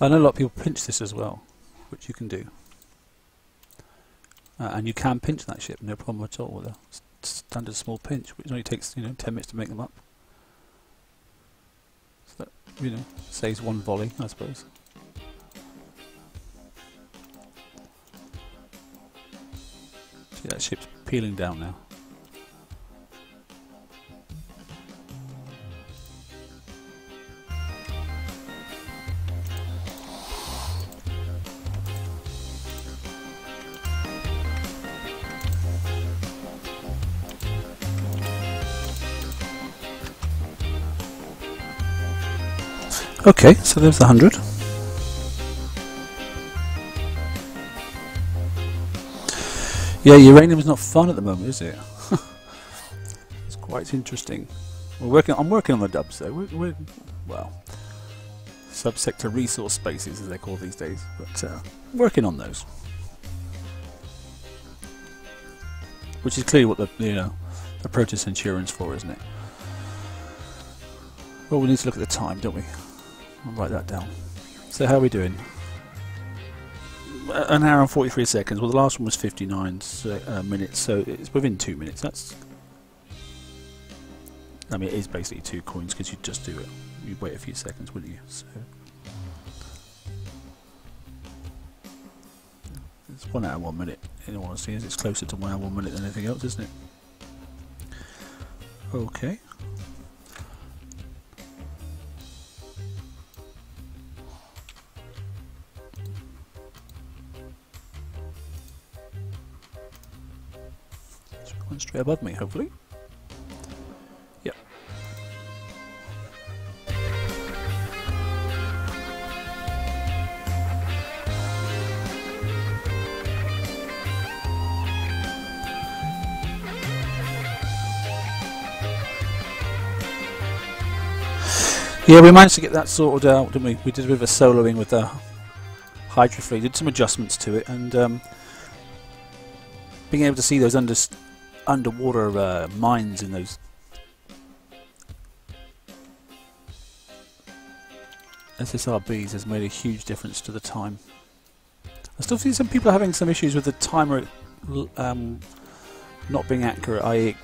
I know a lot of people pinch this as well, which you can do. And you can pinch that ship, no problem at all, with a standard small pinch, which only takes 10 minutes to make them up. So that, saves one volley, I suppose. See, that ship's peeling down now. Okay, so there's the 100. Yeah, uranium's not fun at the moment, is it? It's quite interesting. I'm working on the dubs though. Well, subsector resource spaces as they're called these days, but working on those. Which is clearly what the Proto-Centurion's for, isn't it? Well, we need to look at the time, don't we? I'll write that down. So how are we doing? An hour and 43 seconds. Well, the last one was 59 minutes, so it's within 2 minutes. I mean, it is basically 2 coins because you'd just do it. You'd wait a few seconds, wouldn't you? So it's 1 hour 1 minute. In all honesty, it's closer to 1 hour 1 minute than anything else, isn't it? Okay. Straight above me, hopefully. Yep. Yeah, we managed to get that sorted out, didn't we? We did a bit of a soloing with the Hydra Fleet, did some adjustments to it, and being able to see those underwater mines in those SSRBs has made a huge difference to the time. I still see some people having some issues with the timer not being accurate, i.e. it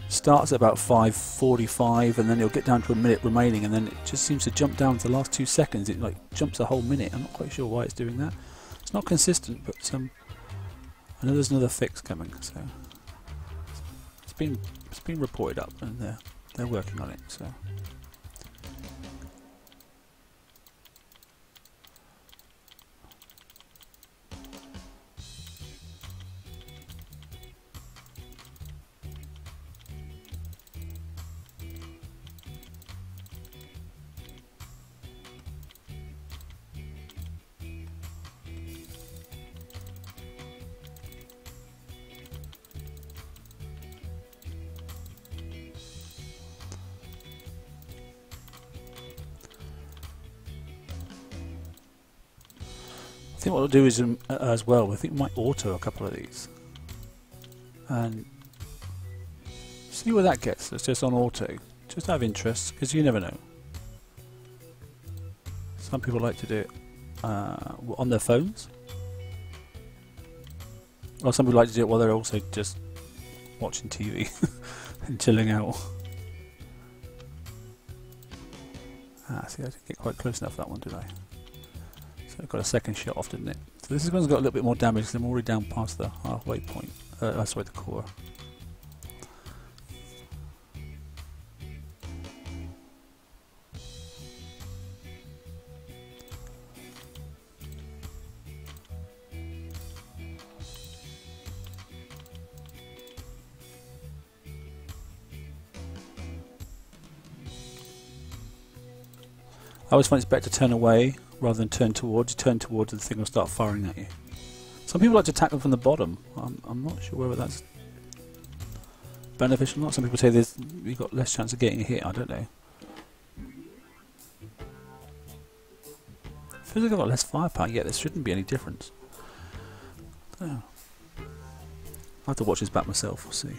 starts at about 5:45 and then it'll get down to a minute remaining and then it just seems to jump down to the last 2 seconds. It like jumps a whole minute. I'm not quite sure why it's doing that. It's not consistent, but I know there's another fix coming, so it's been reported up and they're working on it. So I think what we'll do is as well, I think we might auto a couple of these and see where that gets us just on auto, just out of interest, because you never know. Some people like to do it on their phones, or some people like to do it while they're also just watching TV and chilling out. See, I didn't get quite close enough for that one, did I? So I got a second shot off, didn't it? So this one's got a little bit more damage because I'm already down past the halfway point. Sorry, the core. I always find it's better to turn away rather than turn towards. You turn towards and the thing will start firing at you. Some people like to attack them from the bottom. I'm not sure whether that's beneficial or not. Some people say you've got less chance of getting hit. I don't know. I feel like I've got less firepower, yet there shouldn't be any difference. Oh. I'll have to watch this back myself, we'll see.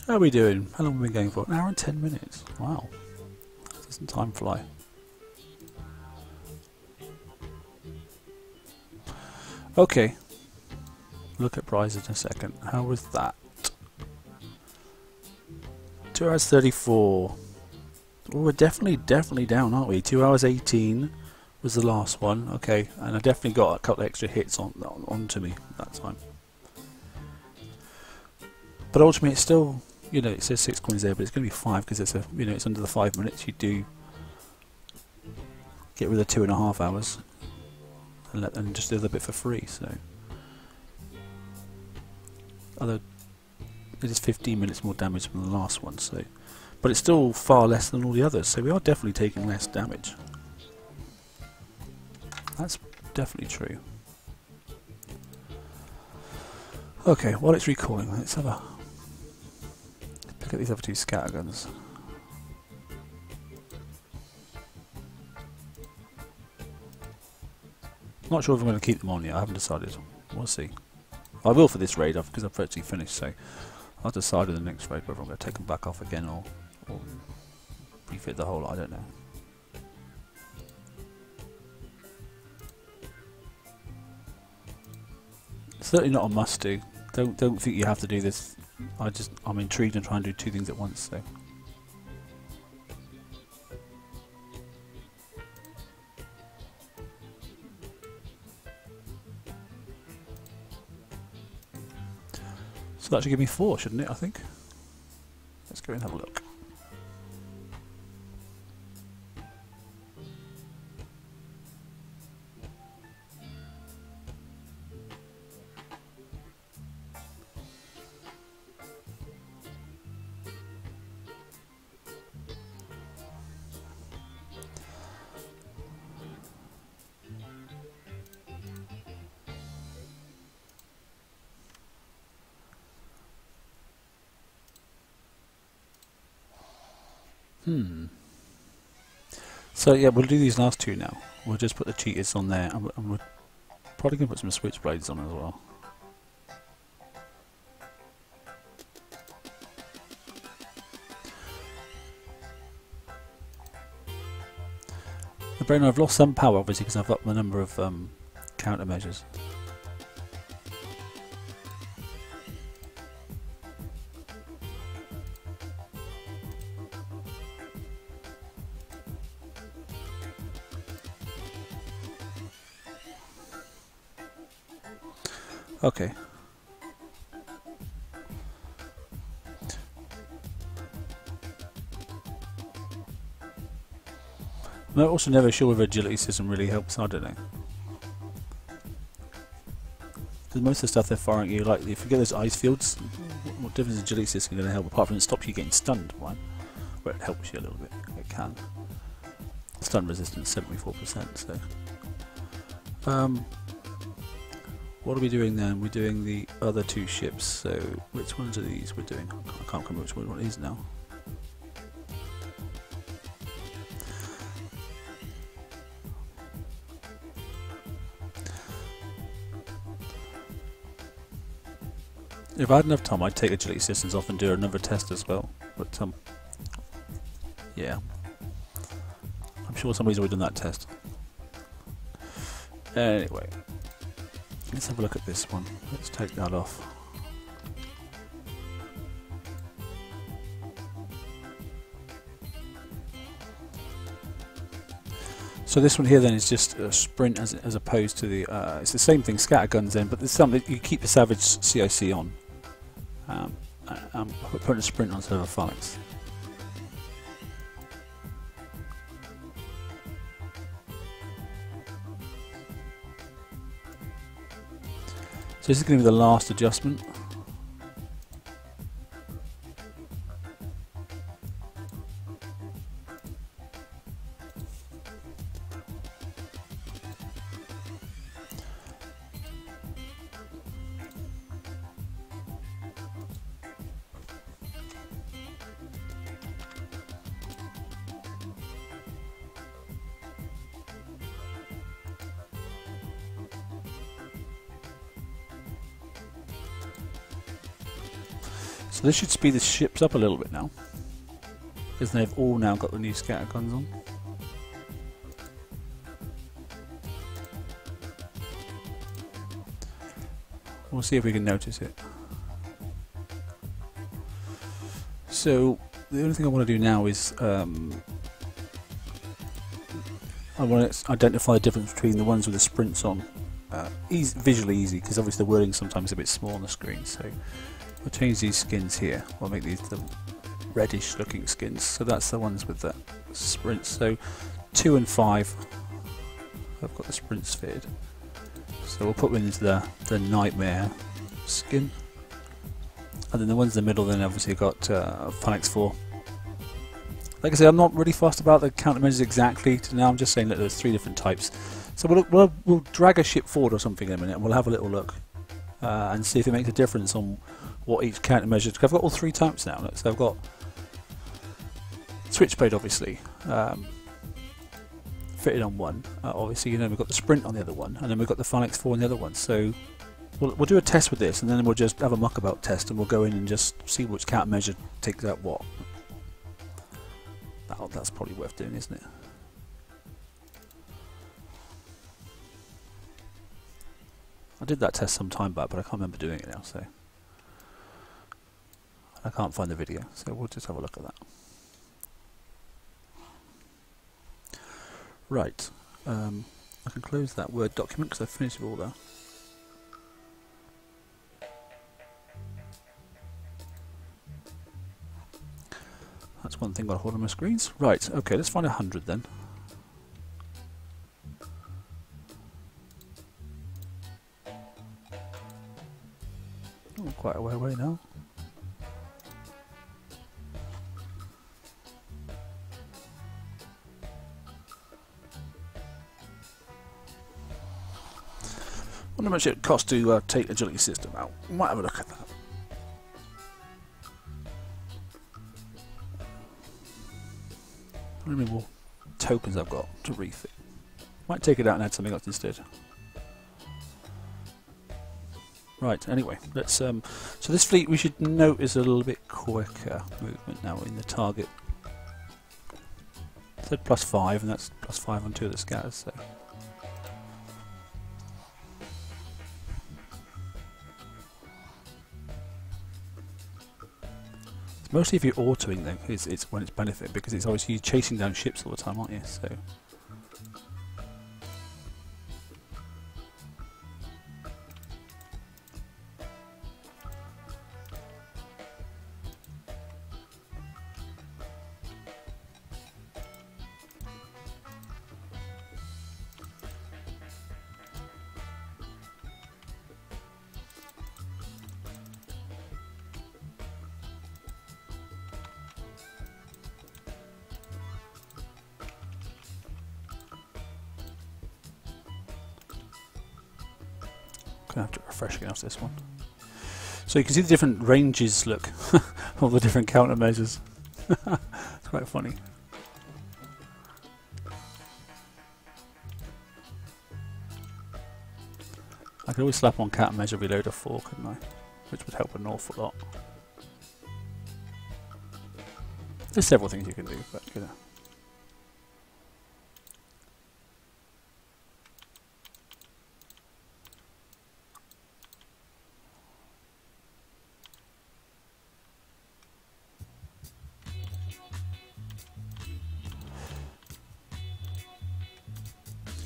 How are we doing? How long have we been going for? An hour and 10 minutes. Wow. Doesn't time fly? Okay. Look at prizes in a second. How was that? 2 hours 34. Oh, we're definitely down, aren't we? 2 hours 18 was the last one. Okay, and I definitely got a couple of extra hits onto me that time. But ultimately, it's still, you know, it says 6 coins there, but it's going to be 5 because it's it's under the 5 minutes. You do get rid of 2.5 hours and let them just do the bit for free. So, it is 15 minutes more damage than the last one. So, but it's still far less than all the others. So we are definitely taking less damage. That's definitely true. Okay, while it's recalling, let's have a pick at these other 2 scatter guns. Not sure if I'm going to keep them on yet. I haven't decided. We'll see. I will for this raid because I've virtually finished. So I'll decide in the next raid whether I'm going to take them back off again or refit the whole lot. I don't know. Certainly not a must do. Don't think you have to do this. I'm intrigued and trying to do 2 things at once. So. So that should give me 4, shouldn't it? I think. Let's go and have a look. So yeah, we'll do these last 2 now. We'll just put the cheetahs on there, and we're probably going to put some switchblades on as well. The brain, I've lost some power obviously because I've upped the number of countermeasures. Okay. I'm also never sure if agility system really helps. I don't know. Because most of the stuff they're firing at you, like if you get those ice fields, what difference is agility system going to help apart from it stops you getting stunned, right? Where it helps you a little bit. It can. Stun resistance 74%. So. What are we doing then? We're doing the other 2 ships, so which ones are these we're doing? I can't remember which one it is now. If I had enough time I'd take agility systems off and do another test as well, but yeah. I'm sure somebody's already done that test. Anyway. Let's have a look at this one. Let's take that off. So this one here then is just a sprint as opposed to the, it's the same thing, scatter guns then, but there's something, you keep the Savage CIC on. I'm putting a sprint on instead of a phalanx. So this is going to be the last adjustment. So this should speed the ships up a little bit now, because they've all now got the new scatter guns on. We'll see if we can notice it. So the only thing I want to do now is I want to identify the difference between the ones with the sprints on. Visually easy, because obviously the wording sometimes is a bit small on the screen. So we'll change these skins here. We'll make these the reddish looking skins. So that's the ones with the sprints. So 2 and 5 I've got the sprints fitted. So we'll put them into the Nightmare skin. And then the ones in the middle then obviously got Phalanx 4. Like I say, I'm not really fussed about the countermeasures exactly to now. I'm just saying that there's 3 different types. So we'll drag a ship forward or something in a minute and we'll have a little look and see if it makes a difference on what each countermeasure. Because I've got all 3 types now. Look, so I've got Switchblade obviously fitted on one. Obviously, you know, we've got the sprint on the other one, and then we've got the Phalanx 4 on the other one. So we'll do a test with this, and then we'll just have a muckabout test, and we'll go in and just see which countermeasure takes out what. That's probably worth doing, isn't it? I did that test some time back, but I can't remember doing it now, so I can't find the video, so we'll just have a look at that. Right, I can close that Word document because I've finished with all that. That's one thing got a hold on my screens. Right, okay, let's find 100 then. Oh, quite a way away now. I wonder how much it costs to take agility system out. We might have a look at that. How many more tokens I've got to refit? Might take it out and add something else instead. Right, anyway, let's so this fleet we should note is a little bit quicker movement now in the target. It said +5, and that's +5 on 2 of the scatters, so. Mostly if you're autoing though, it's when it's benefit, because it's obviously you're chasing down ships all the time, aren't you? So. Gonna have to refresh again off this one. So you can see the different ranges, look, all the different countermeasures. It's quite funny. I could always slap on countermeasure reloader 4, couldn't I? Which would help an awful lot. There's several things you can do, but you know.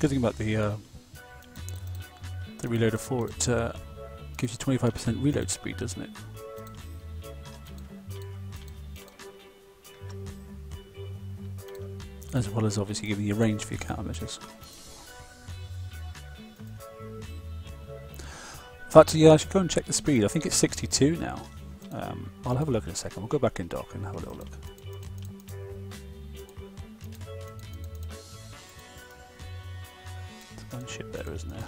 good thing about the reloader 4, it gives you 25% reload speed, doesn't it? As well as obviously giving you range for your countermeasures. In fact, yeah, I should go and check the speed. I think it's 62 now. I'll have a look in a second. We'll go back in dock and have a little look. There's one ship there, isn't there?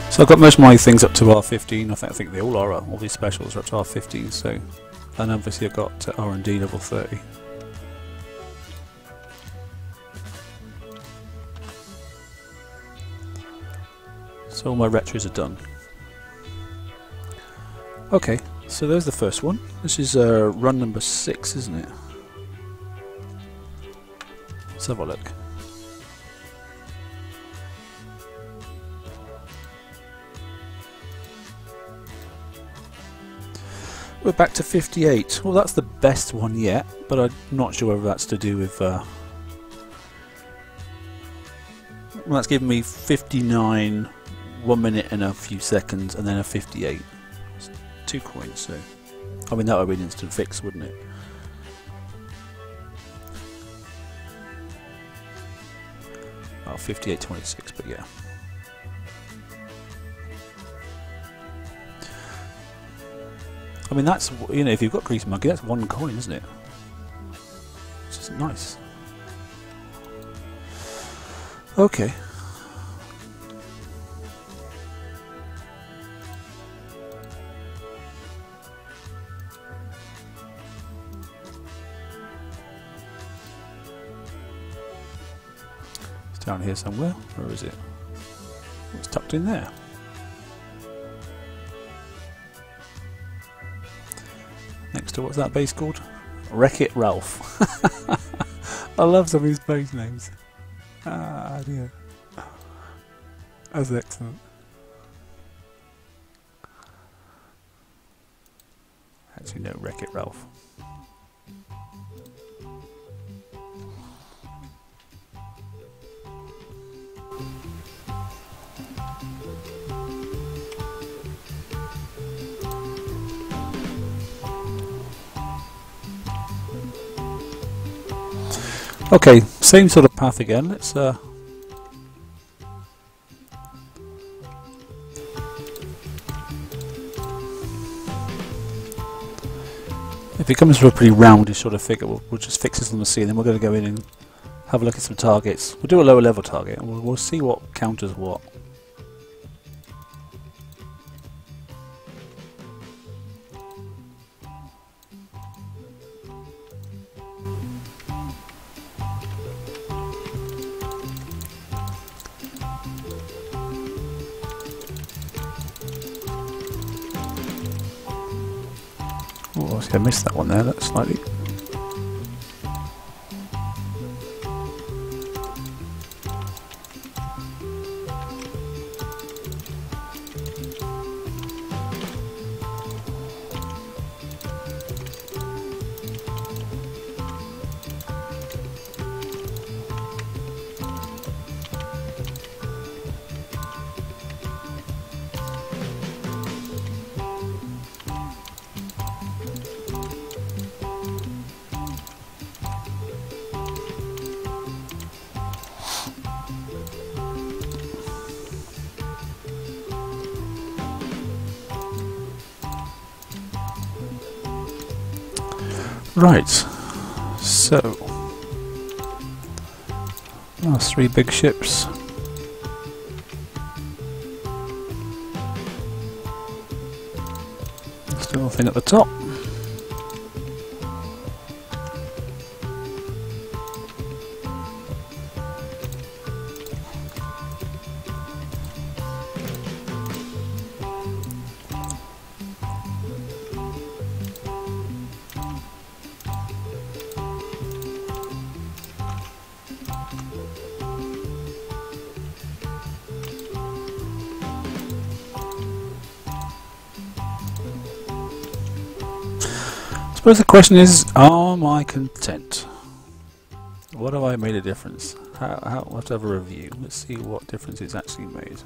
So I've got most of my things up to R15. I think they all are. All these specials are up to R15. So, and obviously I've got R&D level 30. So all my retros are done. Okay, so there's the first one. This is run number 6, isn't it? Let's have a look. We're back to 58. Well, that's the best one yet, but I'm not sure whether that's to do with... well, that's given me 59, 1 minute and a few seconds, and then a 58. It's 2 coins, so... I mean, that would be an instant fix, wouldn't it? Well, 58.26, but yeah. I mean, that's, you know, if you've got Grease Monkey, that's 1 coin, isn't it? It's just nice. Okay. It's down here somewhere. Where is it? It's tucked in there. Next to, what's that base called? Wreck-It Ralph. I love some of these base names. Ah, dear. That's excellent. Actually, no, Wreck-It Ralph. Okay, same sort of path again. Let's if it comes to a pretty roundish sort of figure, we'll just fix this on the sea, and then we're going to go in and have a look at some targets. We'll do a lower level target, and we'll see what counters what. Oh, I missed that one there, that's slightly. Right, so last 3 big ships. little thing at the top. I suppose the question is, am I content? What have I made a difference? Let's have a review. Let's see what difference it's actually made.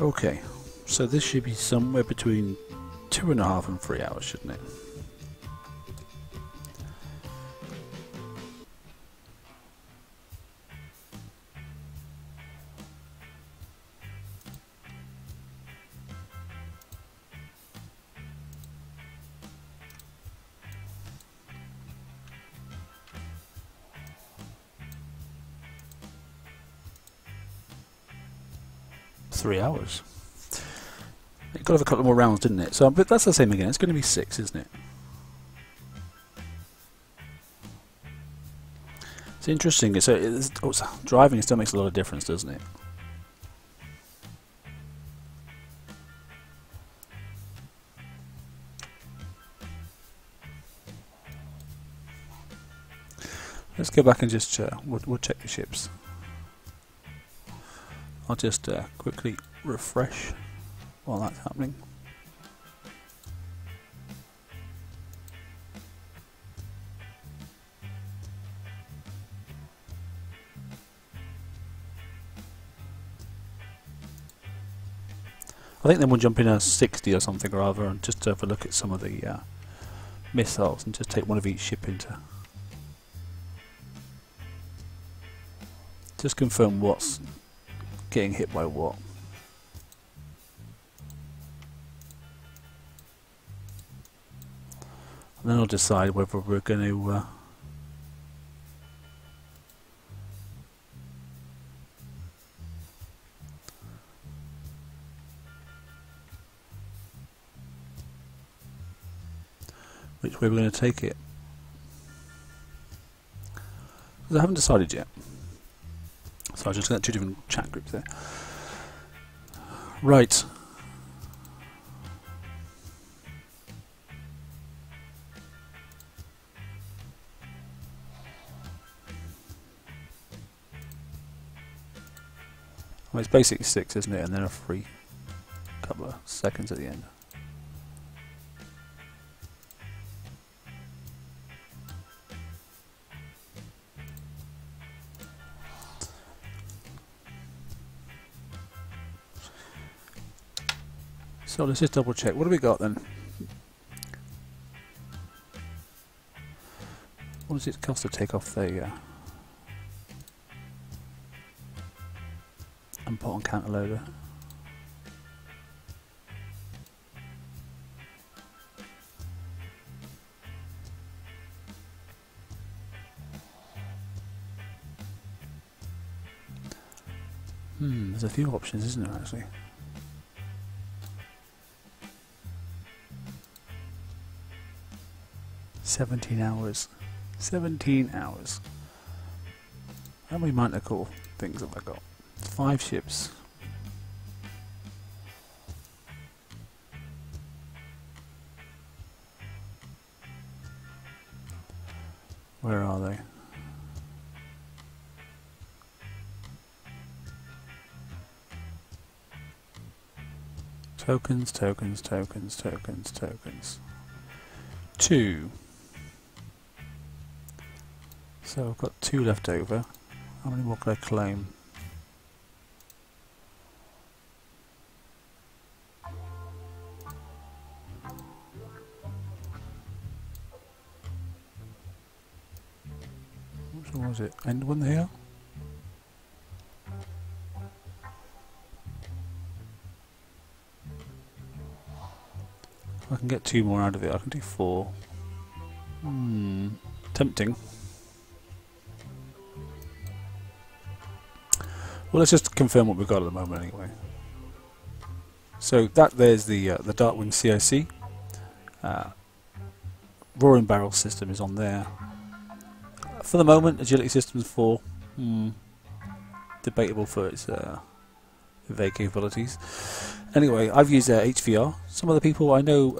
Okay, so this should be somewhere between 2.5 and 3 hours, shouldn't it? $3 It got to have a couple more rounds, didn't it? So, but that's the same again. It's going to be 6, isn't it? It's interesting. Driving still makes a lot of difference, doesn't it? Let's go back and just we'll check the ships. I'll just quickly refresh while that's happening. I think then we'll jump in a 60 or something or other and just have a look at some of the missiles and just take one of each ship into. Just confirm what's getting hit by what. And then I'll decide whether we're going to which way we're going to take it. Because I haven't decided yet. So I just got 2 different chat groups there. Right. Well, it's basically 6, isn't it? And then a free couple of seconds at the end. So let's just double check. What do we got then? What does it cost to take off the and put on counter loader? There's a few options, isn't there, actually? $17. 17 hours. How many Manticore things have I got? 5 ships. Where are they? Tokens, tokens, tokens, tokens, tokens. 2. So I've got 2 left over. How many more can I claim? Which one was it? End one here? I can get 2 more out of it. I can do 4. Tempting. Well, let's just confirm what we've got at the moment anyway. So there's the Darkwing CIC. Roaring barrel system is on there. For the moment, agility systems 4. Debatable for its vague capabilities. Anyway, I've used HVR. Some other people I know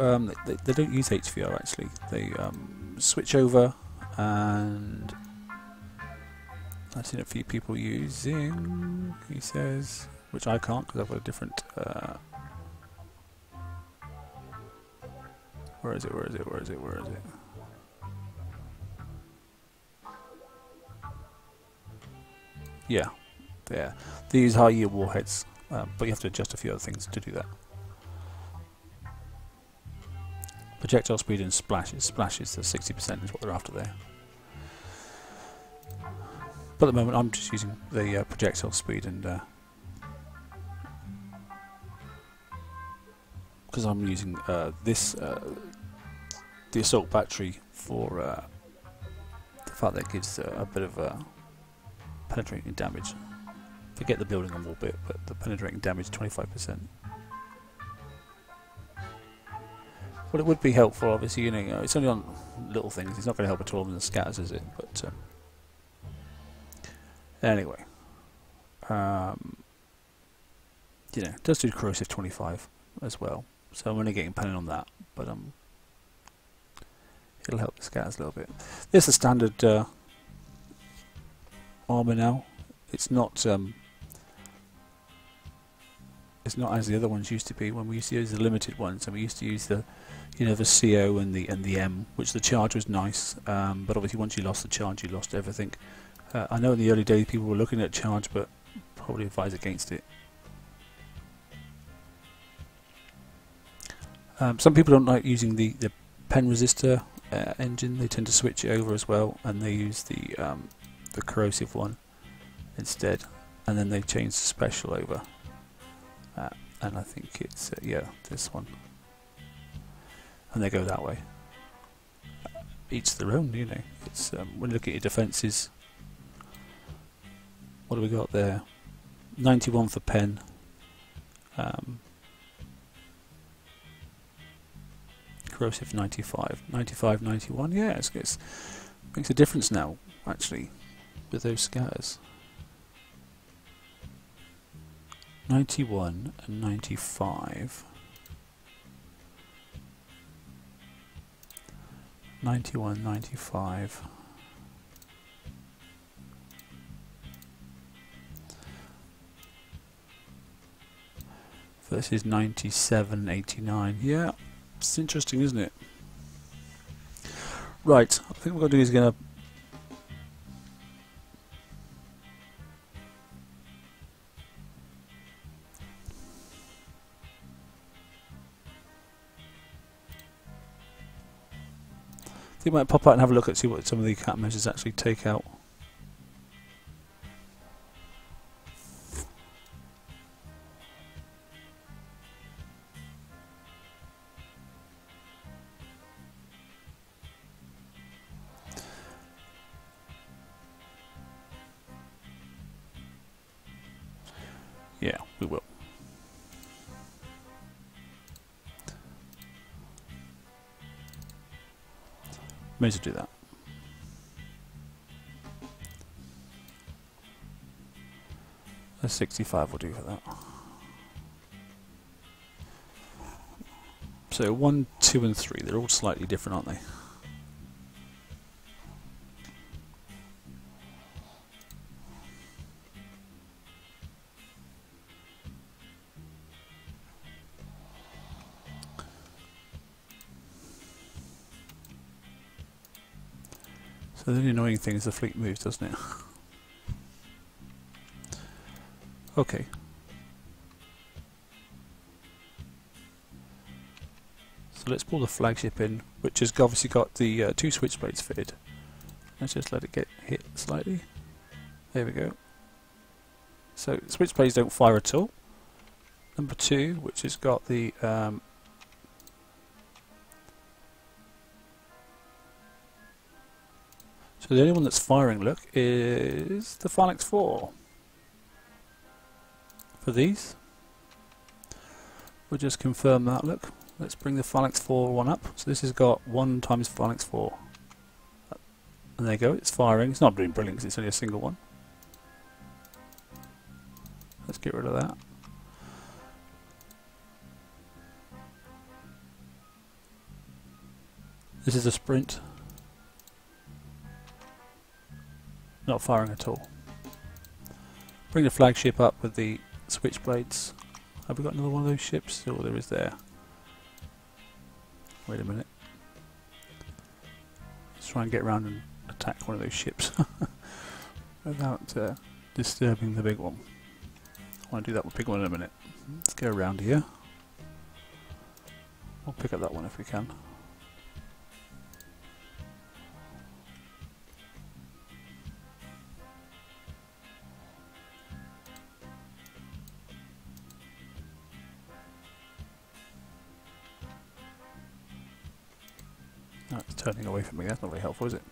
they don't use HVR actually. They switch over, and I've seen a few people using, he says, which I can't because I've got a different. Where is it? Where is it? Where is it? Where is it? Yeah, there. They use high yield warheads, but you have to adjust a few other things to do that. Projectile speed and splashes. Splashes to 60% is what they're after there. But at the moment, I'm just using the projectile speed, and because I'm using the assault battery for the fact that it gives a bit of penetrating damage. Forget the building and wall bit, but the penetrating damage 25%. Well, it would be helpful, obviously. You know, it's only on little things. It's not going to help at all in the scatters, is it? But anyway, you know, it does do corrosive 25 as well. So I'm only getting pen on that, but it'll help the scatters a little bit. This is the standard armor now. It's not as the other ones used to be when we used to use the limited ones, and we used to use the, you know, the CO and the M, which the charge was nice, but obviously once you lost the charge, you lost everything. I know in the early days people were looking at charge, but probably advise against it. Some people don't like using the pen resistor engine. They tend to switch it over as well, and they use the corrosive one instead, and then they change the special over, and I think it's yeah, this one, and they go that way. Each their own, you know. It's when you look at your defences, what do we got there? 91 for pen, corrosive 95, 95, 91. Yeah, it makes a difference now actually with those scatters. 91 and 95. 91, 95. Versus 97, 89. Yeah, it's interesting, isn't it? Right, I think what we're going to do is going to I think I might pop out and have a look at see what some of the countermeasures actually take out. Yeah, we will. May as well do that. A 65 will do for that. So 1, 2 and 3, they're all slightly different, aren't they? So the annoying thing is the fleet moves, doesn't it? Okay. So let's pull the flagship in, which has obviously got the 2 switchblades fitted. Let's just let it get hit slightly. There we go. So switchblades don't fire at all. Number 2, which has got the so the only one that's firing, look, is the Phalanx 4. for these. We'll just confirm that. Look, let's bring the phalanx 4 one up. So this has got 1 times phalanx 4. And there you go, it's firing. It's not doing brilliant because it's only a single one. Let's get rid of that. This is a sprint. Not firing at all. Bring the flagship up with the switchblades. Have we got another one of those ships? Oh, there is there. Wait a minute. Let's try and get around and attack one of those ships without disturbing the big one. I want to do that with the big one in a minute. Let's go around here. We'll pick up that one if we can. Oh, it's turning away from me, that's not very helpful, is it?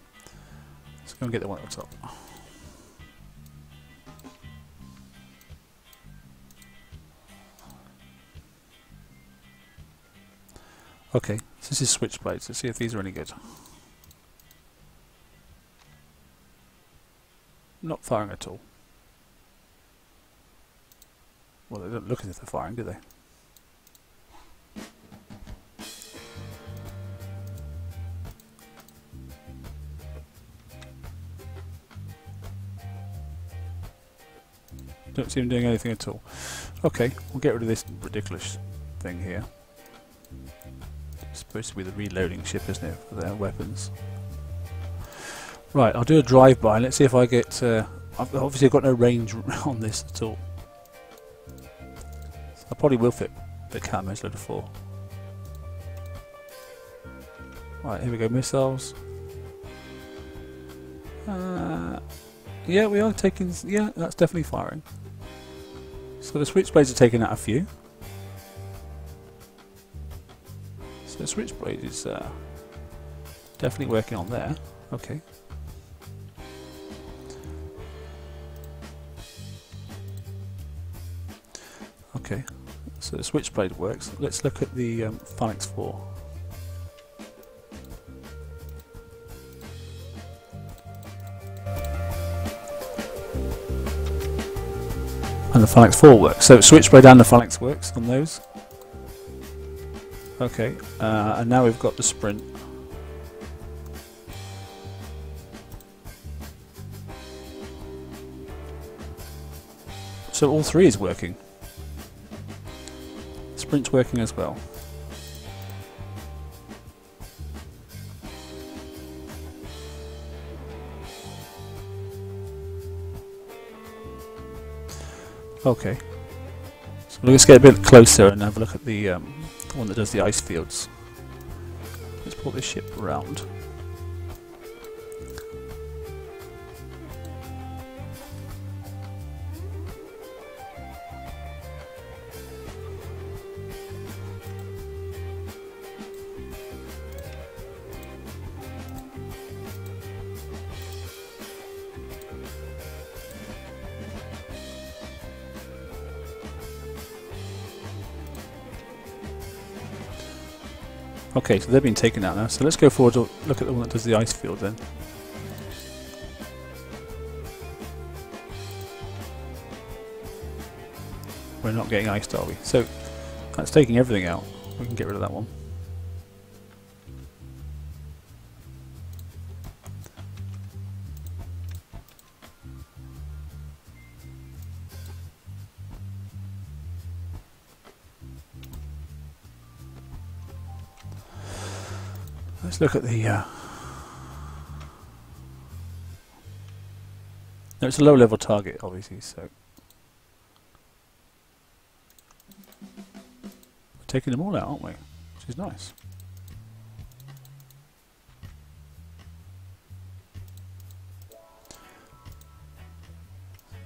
Let's go and get the one at the top. Okay, so this is switchblades. Let's see if these are any good. Not firing at all. Well, they don't look as if they're firing, do they? Don't see them doing anything at all. Okay, we'll get rid of this ridiculous thing here. It's supposed to be the reloading ship, isn't it, for their weapons. Right, I'll do a drive-by and let's see if I get... I've obviously got no range on this at all. So I probably will fit the Countermeasure load of 4. Right, here we go, missiles. Yeah, we are taking... Yeah, that's definitely firing. So the switchblades are taking out a few. So the switchblade is definitely working on there. Okay. Okay, so the switchblade works. Let's look at the phalanx 4. And the phalanx 4 works. So switchblade and the phalanx works on those. Okay, and now we've got the sprint. So all 3 is working. Sprint's working as well. Okay, so let's get a bit closer and have a look at the one that does the ice fields. Let's pull this ship around. Okay, so they've been taken out now, so let's go forward to look at the one that does the ice field then. We're not getting iced, are we? So that's taking everything out. We can get rid of that one. Let's look at the... No, it's a low-level target, obviously, so... We're taking them all out, aren't we? Which is nice.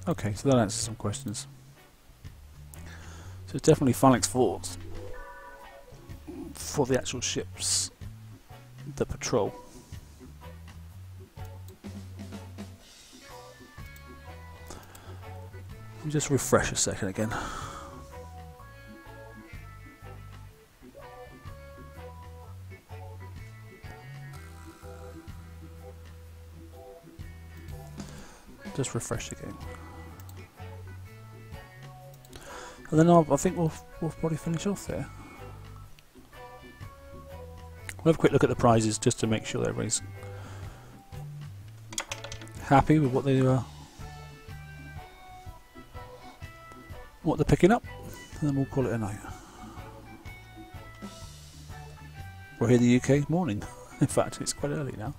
Okay, so that answers some questions. So it's definitely phalanx 4s for the actual ships. The patrol. Let me just refresh a second again. Just refresh again. And then I think we'll probably finish off there. We'll have a quick look at the prizes just to make sure that everybody's happy with what they're picking up, and then we'll call it a night. We're here in the UK morning. In fact, it's quite early now.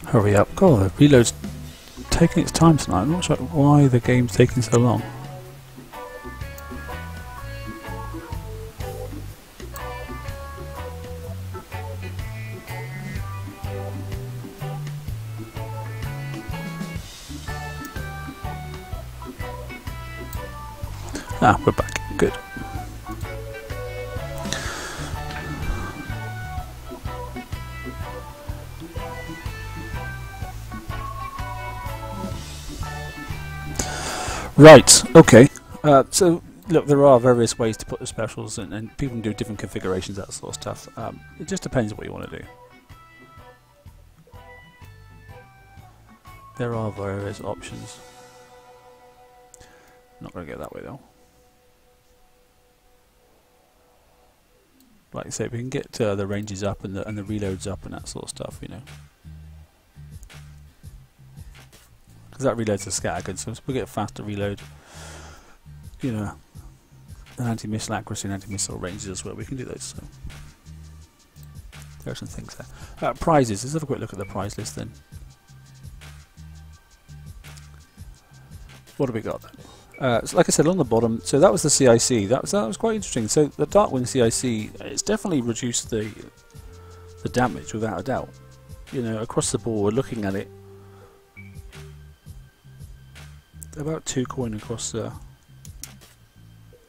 Hurry up. God, the reload's taking its time tonight. I'm not sure why the game's taking so long. Ah, we're back. Good. Right, okay. So, look, there are various ways to put the specials, and people can do different configurations, that sort of stuff. It just depends what you want to do. There are various options. Not going to go that way, though. Like I say, we can get the ranges up and the reloads up and that sort of stuff, you know. Because that reloads a Scatter-gun, so we get a faster reload, you know, an anti-missile accuracy and anti-missile ranges as well. We can do those. So there are some things there. Prizes. Let's have a quick look at the prize list then. What have we got then? So like I said, on the bottom, so that was the CIC. That was quite interesting. So the Darkwing CIC, it's definitely reduced the damage without a doubt. You know, across the board, looking at it, about 2 coin across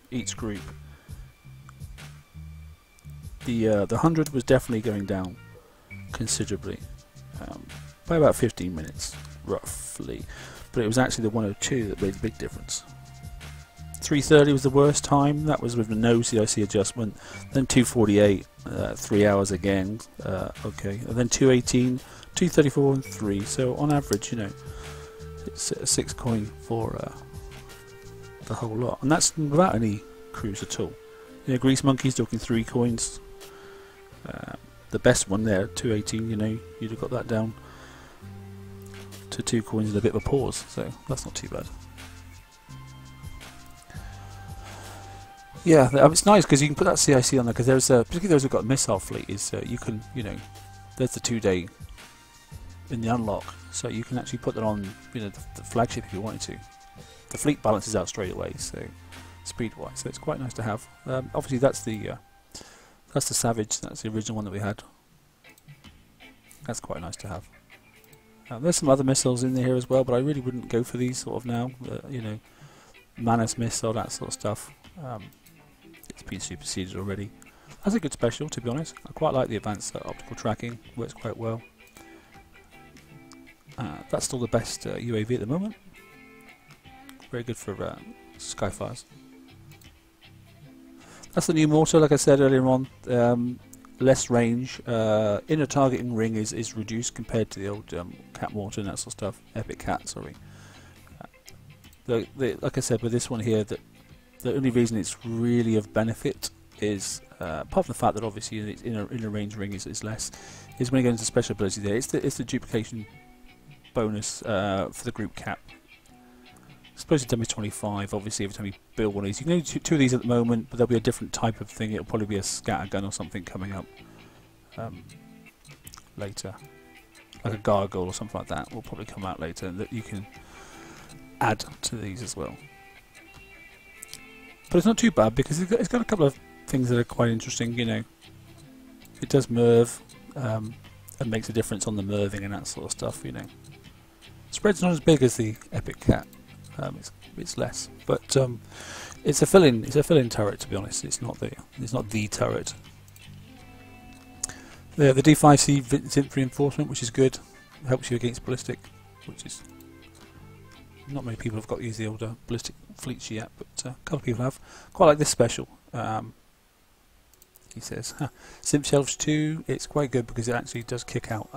each group. The 100 was definitely going down considerably, by about 15 minutes roughly, but it was actually the 102 that made the big difference. 3:30 was the worst time. That was with no CIC adjustment. Then 2:48, 3 hours again. Okay, and then 2:18, 2:34, and 3. So on average, you know, it's 6 coin for the whole lot, and that's without any crews at all. You know, Grease Monkey's talking 3 coins. The best one there, 2:18. You know, you'd have got that down to 2 coins and a bit of a pause. So that's not too bad. Yeah, it's nice because you can put that CIC on there, because there's particularly those who've got a missile fleet. Is you can, you know, there's the 2-day in the unlock, so you can actually put that on, you know, the flagship if you wanted to. The fleet balances out straight away, so speed-wise, so it's quite nice to have. Obviously, that's the Savage. That's the original one that we had. That's quite nice to have. There's some other missiles in here as well, but I really wouldn't go for these sort of now. You know, Manus missile, that sort of stuff. It's been superseded already. That's a good special, to be honest. I quite like the advanced optical tracking. Works quite well. That's still the best UAV at the moment. Very good for Skyfires. That's the new mortar, like I said earlier on. Less range. Inner targeting ring is reduced compared to the old cat mortar and that sort of stuff. Epic cat, sorry. Like I said, with this one here, the only reason it's really of benefit is, apart from the fact that obviously its inner range ring is less, is when you go into special ability there. It's the duplication bonus for the group cap. Supposed to damage 25. Obviously, every time you build one of these, you can do 2 of these at the moment, but there'll be a different type of thing. It'll probably be a scatter gun or something coming up later. like a gargoyle or something like that will probably come out later, and that you can add to these as well. But it's not too bad because it's got a couple of things that are quite interesting. You know, it does merve and makes a difference on the merving and that sort of stuff. You know, spread's not as big as the Epic Cat. It's less, but it's a fill-in. It's a fill-in turret, to be honest. It's not the turret. The D5C zinc reinforcement, which is good, helps you against ballistic, which is not many people have got to use the older ballistic fleets yet, but a couple of people have. Quite like this special. He says, Synth Shelves 2, it's quite good because it actually does kick out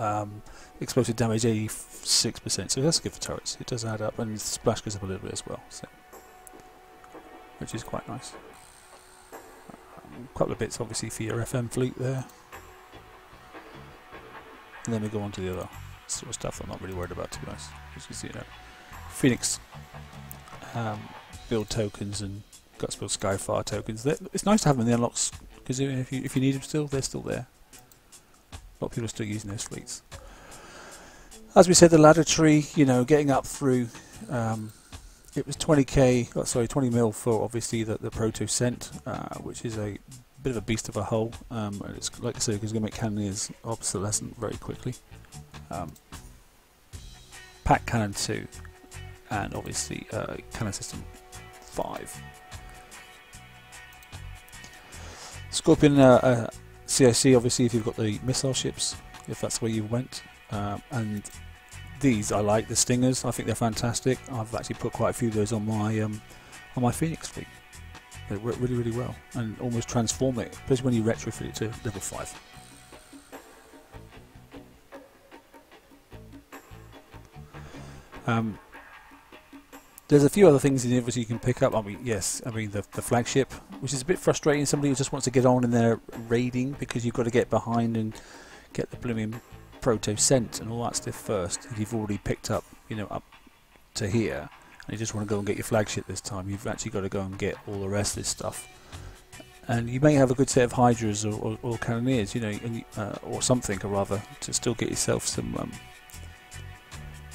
explosive damage 86%, so that's good for turrets. It does add up, and the splash goes up a little bit as well, so, which is quite nice. A couple of bits obviously for your FM fleet there. And then we go on to the other sort of stuff I'm not really worried about, to be honest. Which is, you know, Phoenix build tokens and Guts build Skyfire tokens. It's nice to have them in the unlocks because if you need them still, they're still there. A lot of people are still using those fleets. As we said, the ladder tree, you know, getting up through. It was 20k, oh, sorry, 20 mil for obviously the Proto Cent, which is a bit of a beast of a hull. And it's like I said, because it's going to make cannoneers obsolescent very quickly. Pack Cannon 2, and obviously Cannon System 5. Scorpion CIC, obviously, if you've got the missile ships, if that's where you went. And these I like, the Stingers. I think they're fantastic. I've actually put quite a few of those on my Phoenix fleet. They work really, really well and almost transform it, especially when you retrofit it to level 5. There's a few other things in obviously you can pick up. I mean, yes, I mean the flagship, which is a bit frustrating. Somebody who just wants to get on in their raiding because you've got to get behind and get the blooming Proto Cent and all that stuff first. If you've already picked up, you know, up to here, and you just want to go and get your flagship this time, you've actually got to go and get all the rest of this stuff. And you may have a good set of Hydras or Cannoneers, you know, and or something, or rather, to still get yourself some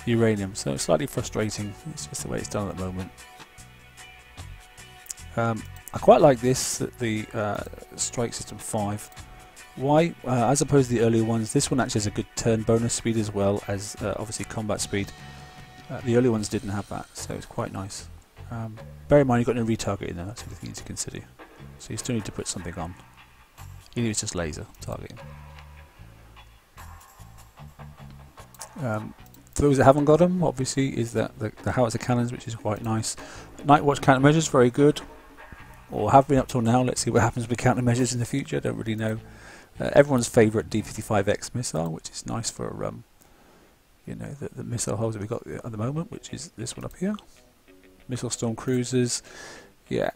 uranium. So it's slightly frustrating. It's just the way it's done at the moment. I quite like this, the Strike System 5. Why? As opposed to the earlier ones, this one actually has a good turn bonus speed as well as obviously combat speed. The earlier ones didn't have that, so it's quite nice. Bear in mind you've got no retargeting there, that's the thing to consider. So you still need to put something on. Even if it's just laser targeting. For those that haven't got them, obviously, is that the howitzer cannons, which is quite nice. Night Watch countermeasures, very good. Or have been up till now. Let's see what happens with countermeasures in the future. I don't really know. Everyone's favourite D55X missile, which is nice for you know, the missile hulls that we've got at the moment, which is this one up here. Missile Storm Cruisers, yeah.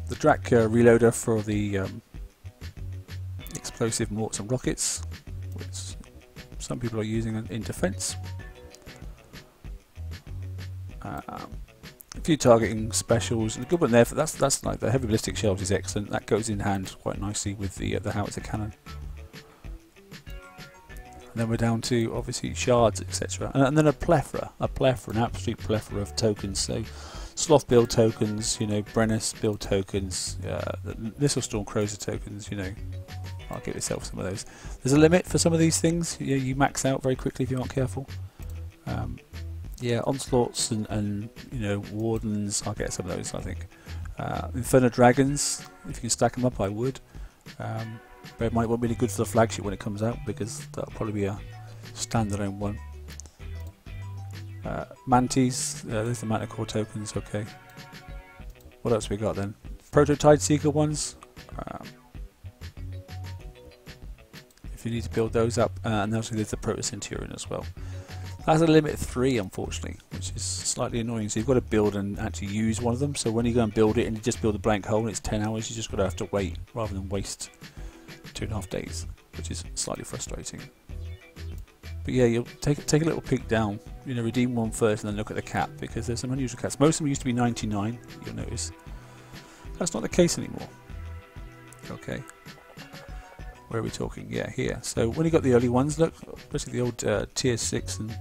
The Drak reloader for the explosive morts and rockets, which some people are using in defence. A few targeting specials. The good one there, that's like the heavy ballistic shells is excellent. That goes in hand quite nicely with the howitzer cannon. And then we're down to obviously shards, etc. And then a plethora, an absolute plethora of tokens. So Sloth build tokens, you know, Brennus build tokens, the Missile Storm Cruiser tokens, you know. I'll give yourself some of those. There's a limit for some of these things. You max out very quickly if you aren't careful. Yeah, Onslaughts and you know, Wardens, I'll get some of those, I think. Inferno Dragons, if you can stack them up, I would. But it might won't be really good for the flagship when it comes out because that'll probably be a standalone one. Mantis, there's the Manticore tokens, okay. What else we got then? Prototype Seeker ones. If you need to build those up, and also there's the Proto Centurion as well. That's a limit 3, unfortunately, which is slightly annoying. So you've got to build and actually use one of them. So when you go and build it and you just build a blank hole and it's 10 hours, you just got to have to wait rather than waste 2.5 days, which is slightly frustrating. But yeah, you'll take a little peek down. You know, redeem one first and then look at the cap because there's some unusual caps. Most of them used to be 99. You'll notice that's not the case anymore. Okay. Where are we talking? Yeah, here. So when you got the early ones, look, especially the old tier 6 and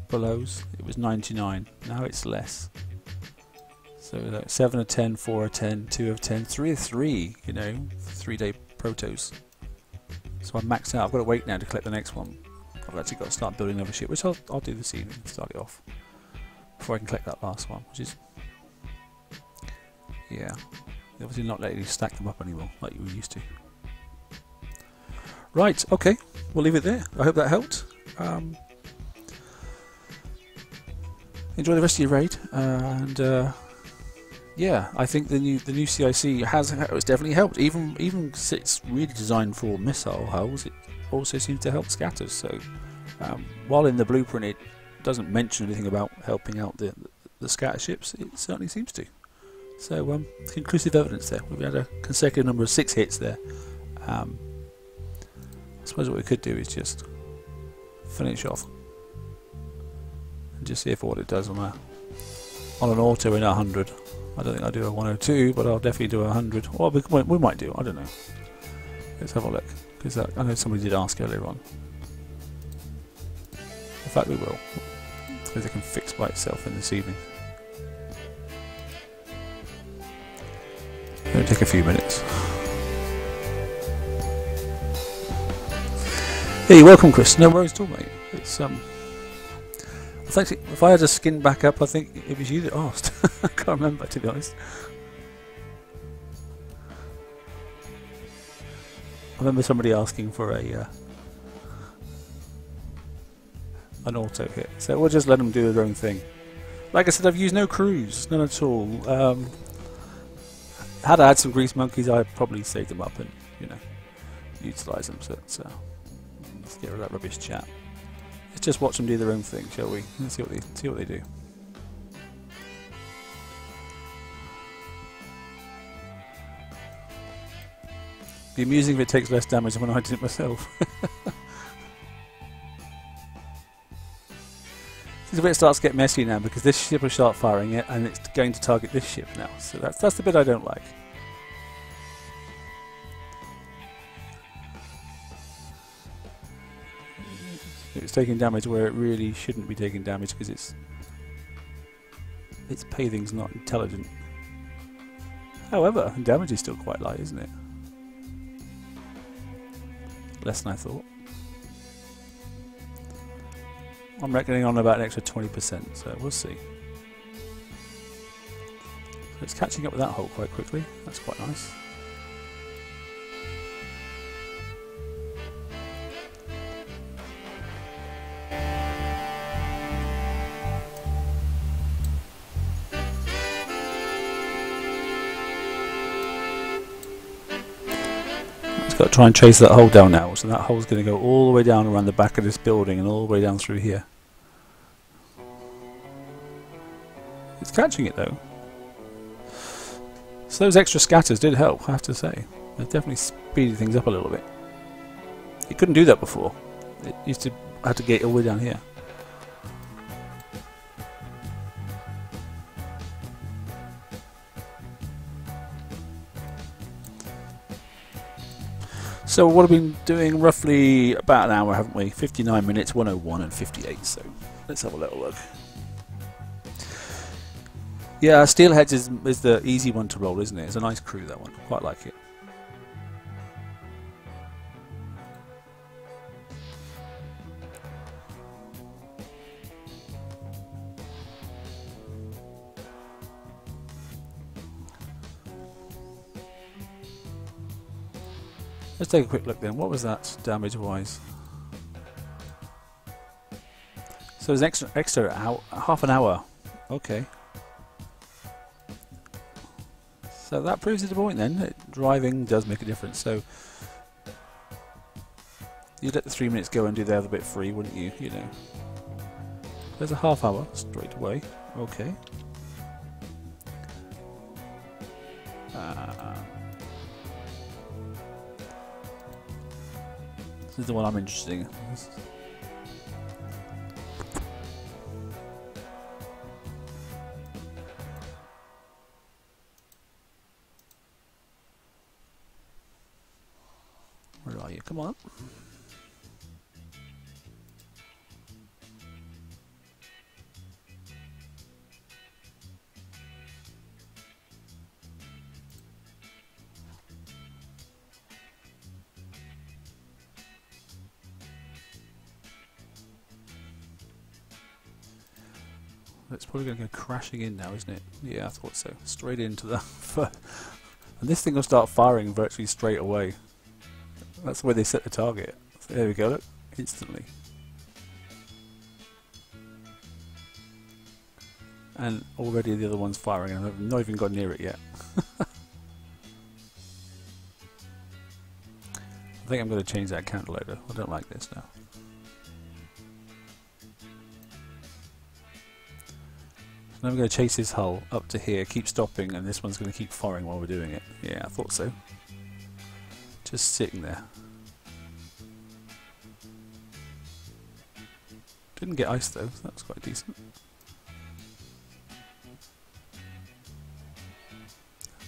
belows, it was 99. Now it's less. So like 7 of 10, 4 of 10, 2 of 10, 3 of 3, you know, 3-day protos. So I'm maxed out. I've got to wait now to collect the next one. I've actually got to start building another ship, which I'll do this evening, start it off, before I can collect that last one, which is, yeah, they're obviously not letting you stack them up anymore like you were used to. Right, okay, we'll leave it there. I hope that helped. Enjoy the rest of your raid, and yeah, I think the new CIC has definitely helped. Even since it's really designed for missile hulls, it also seems to help scatters. So while in the blueprint it doesn't mention anything about helping out the scatter ships, it certainly seems to. So conclusive evidence there. We've had a consecutive number of 6 hits there. I suppose what we could do is just finish off and just see if what it does on an auto in 100. I don't think I'll do a 102, but I'll definitely do a 100. Or we might do, I don't know. Let's have a look, because I know somebody did ask earlier on. In fact, we will, because it can fix by itself in this evening. It'll take a few minutes. Hey, welcome, Chris. No worries at all, mate. It's thanks. If I had a skin back up, I think it was you that asked. I can't remember, to be honest. I remember somebody asking for an auto hit, so we'll just let them do their own thing. Like I said, I've used no crews, none at all. Had I had some grease monkeys, I'd probably save them up and, you know, utilise them. So let's get rid of that rubbish chat. Let's just watch them do their own thing, shall we? Let's see what they do. It'd be amusing if it takes less damage than when I did it myself. This is where it starts to get messy now, because this ship will start firing it, and it's going to target this ship now. So that's the bit I don't like. It's taking damage where it really shouldn't be taking damage, because its paving's not intelligent. However, damage is still quite light, isn't it? Less than I thought. I'm reckoning on about an extra 20%, so we'll see. So it's catching up with that hull quite quickly. That's quite nice. Got to try and chase that hole down now, so that hole's going to go all the way down around the back of this building and all the way down through here. It's catching it though. So those extra scatters did help, I have to say. They've definitely speeded things up a little bit. It couldn't do that before. It used to have to get all the way down here. So what have we been doing? Roughly about an hour, haven't we? 59 minutes, 101 and 58, so let's have a little look. Yeah, Steelheads is the easy one to roll, isn't it? It's a nice crew, that one. Quite like it. Let's take a quick look then. What was that damage-wise? So there's extra hour, half an hour. Okay. So that proves it a point then. Driving does make a difference. So you'd let the 3 minutes go and do the other bit free, wouldn't you? You know. There's a half hour straight away. Okay. This is the one I'm interested in. you. Come on. It's probably going to go crashing in now, isn't it? Yeah, I thought so. Straight into the... and this thing will start firing virtually straight away. That's the way they set the target. So there we go, look. Instantly. And already the other one's firing and I've not even got near it yet. I think I'm going to change that counter loader. I don't like this now. Now I'm going to chase his hull up to here, keep stopping, and this one's going to keep firing while we're doing it. Yeah, I thought so. Just sitting there. Didn't get ice though, so that was quite decent.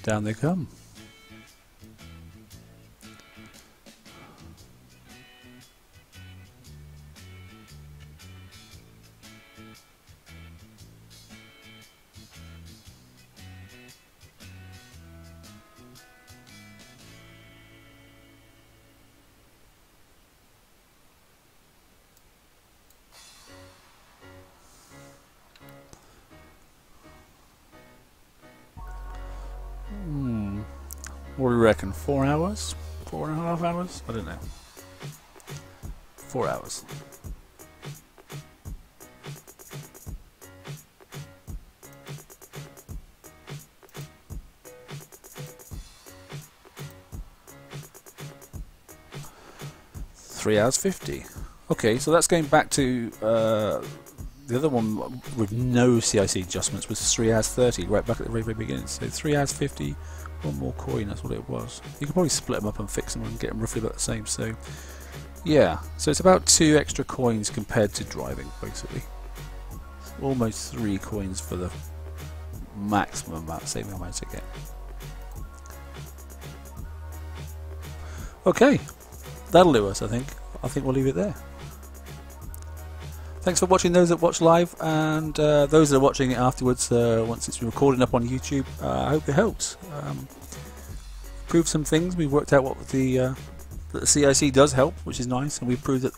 Down they come. What do we reckon? 4 hours? 4.5 hours? I don't know. 4 hours. Three hours 50. Okay, so that's going back to the other one with no CIC adjustments was 3 hours 30, right back at the very, very beginning. So 3 hours 50. One more coin, that's what it was. You could probably split them up and fix them and get them roughly about the same. So, yeah. So it's about 2 extra coins compared to driving, basically. Almost 3 coins for the maximum amount of saving I managed to get. Okay, that'll do us, I think. I think we'll leave it there. Thanks for watching those that watch live, and those that are watching it afterwards once it's been recorded up on YouTube. I hope it helps. Proved some things. We've worked out what the CIC does help, which is nice, and we've proved that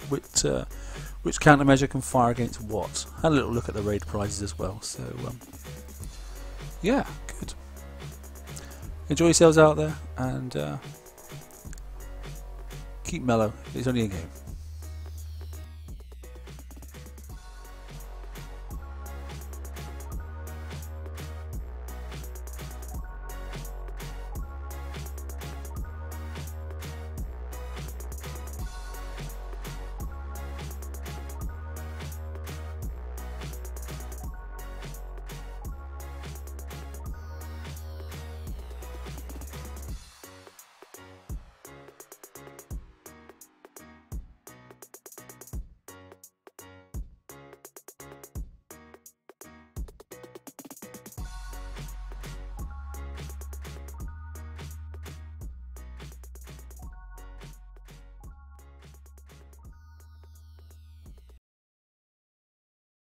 which countermeasure can fire against what. Had a little look at the raid prizes as well. So yeah, good. Enjoy yourselves out there, and keep mellow. It's only a game.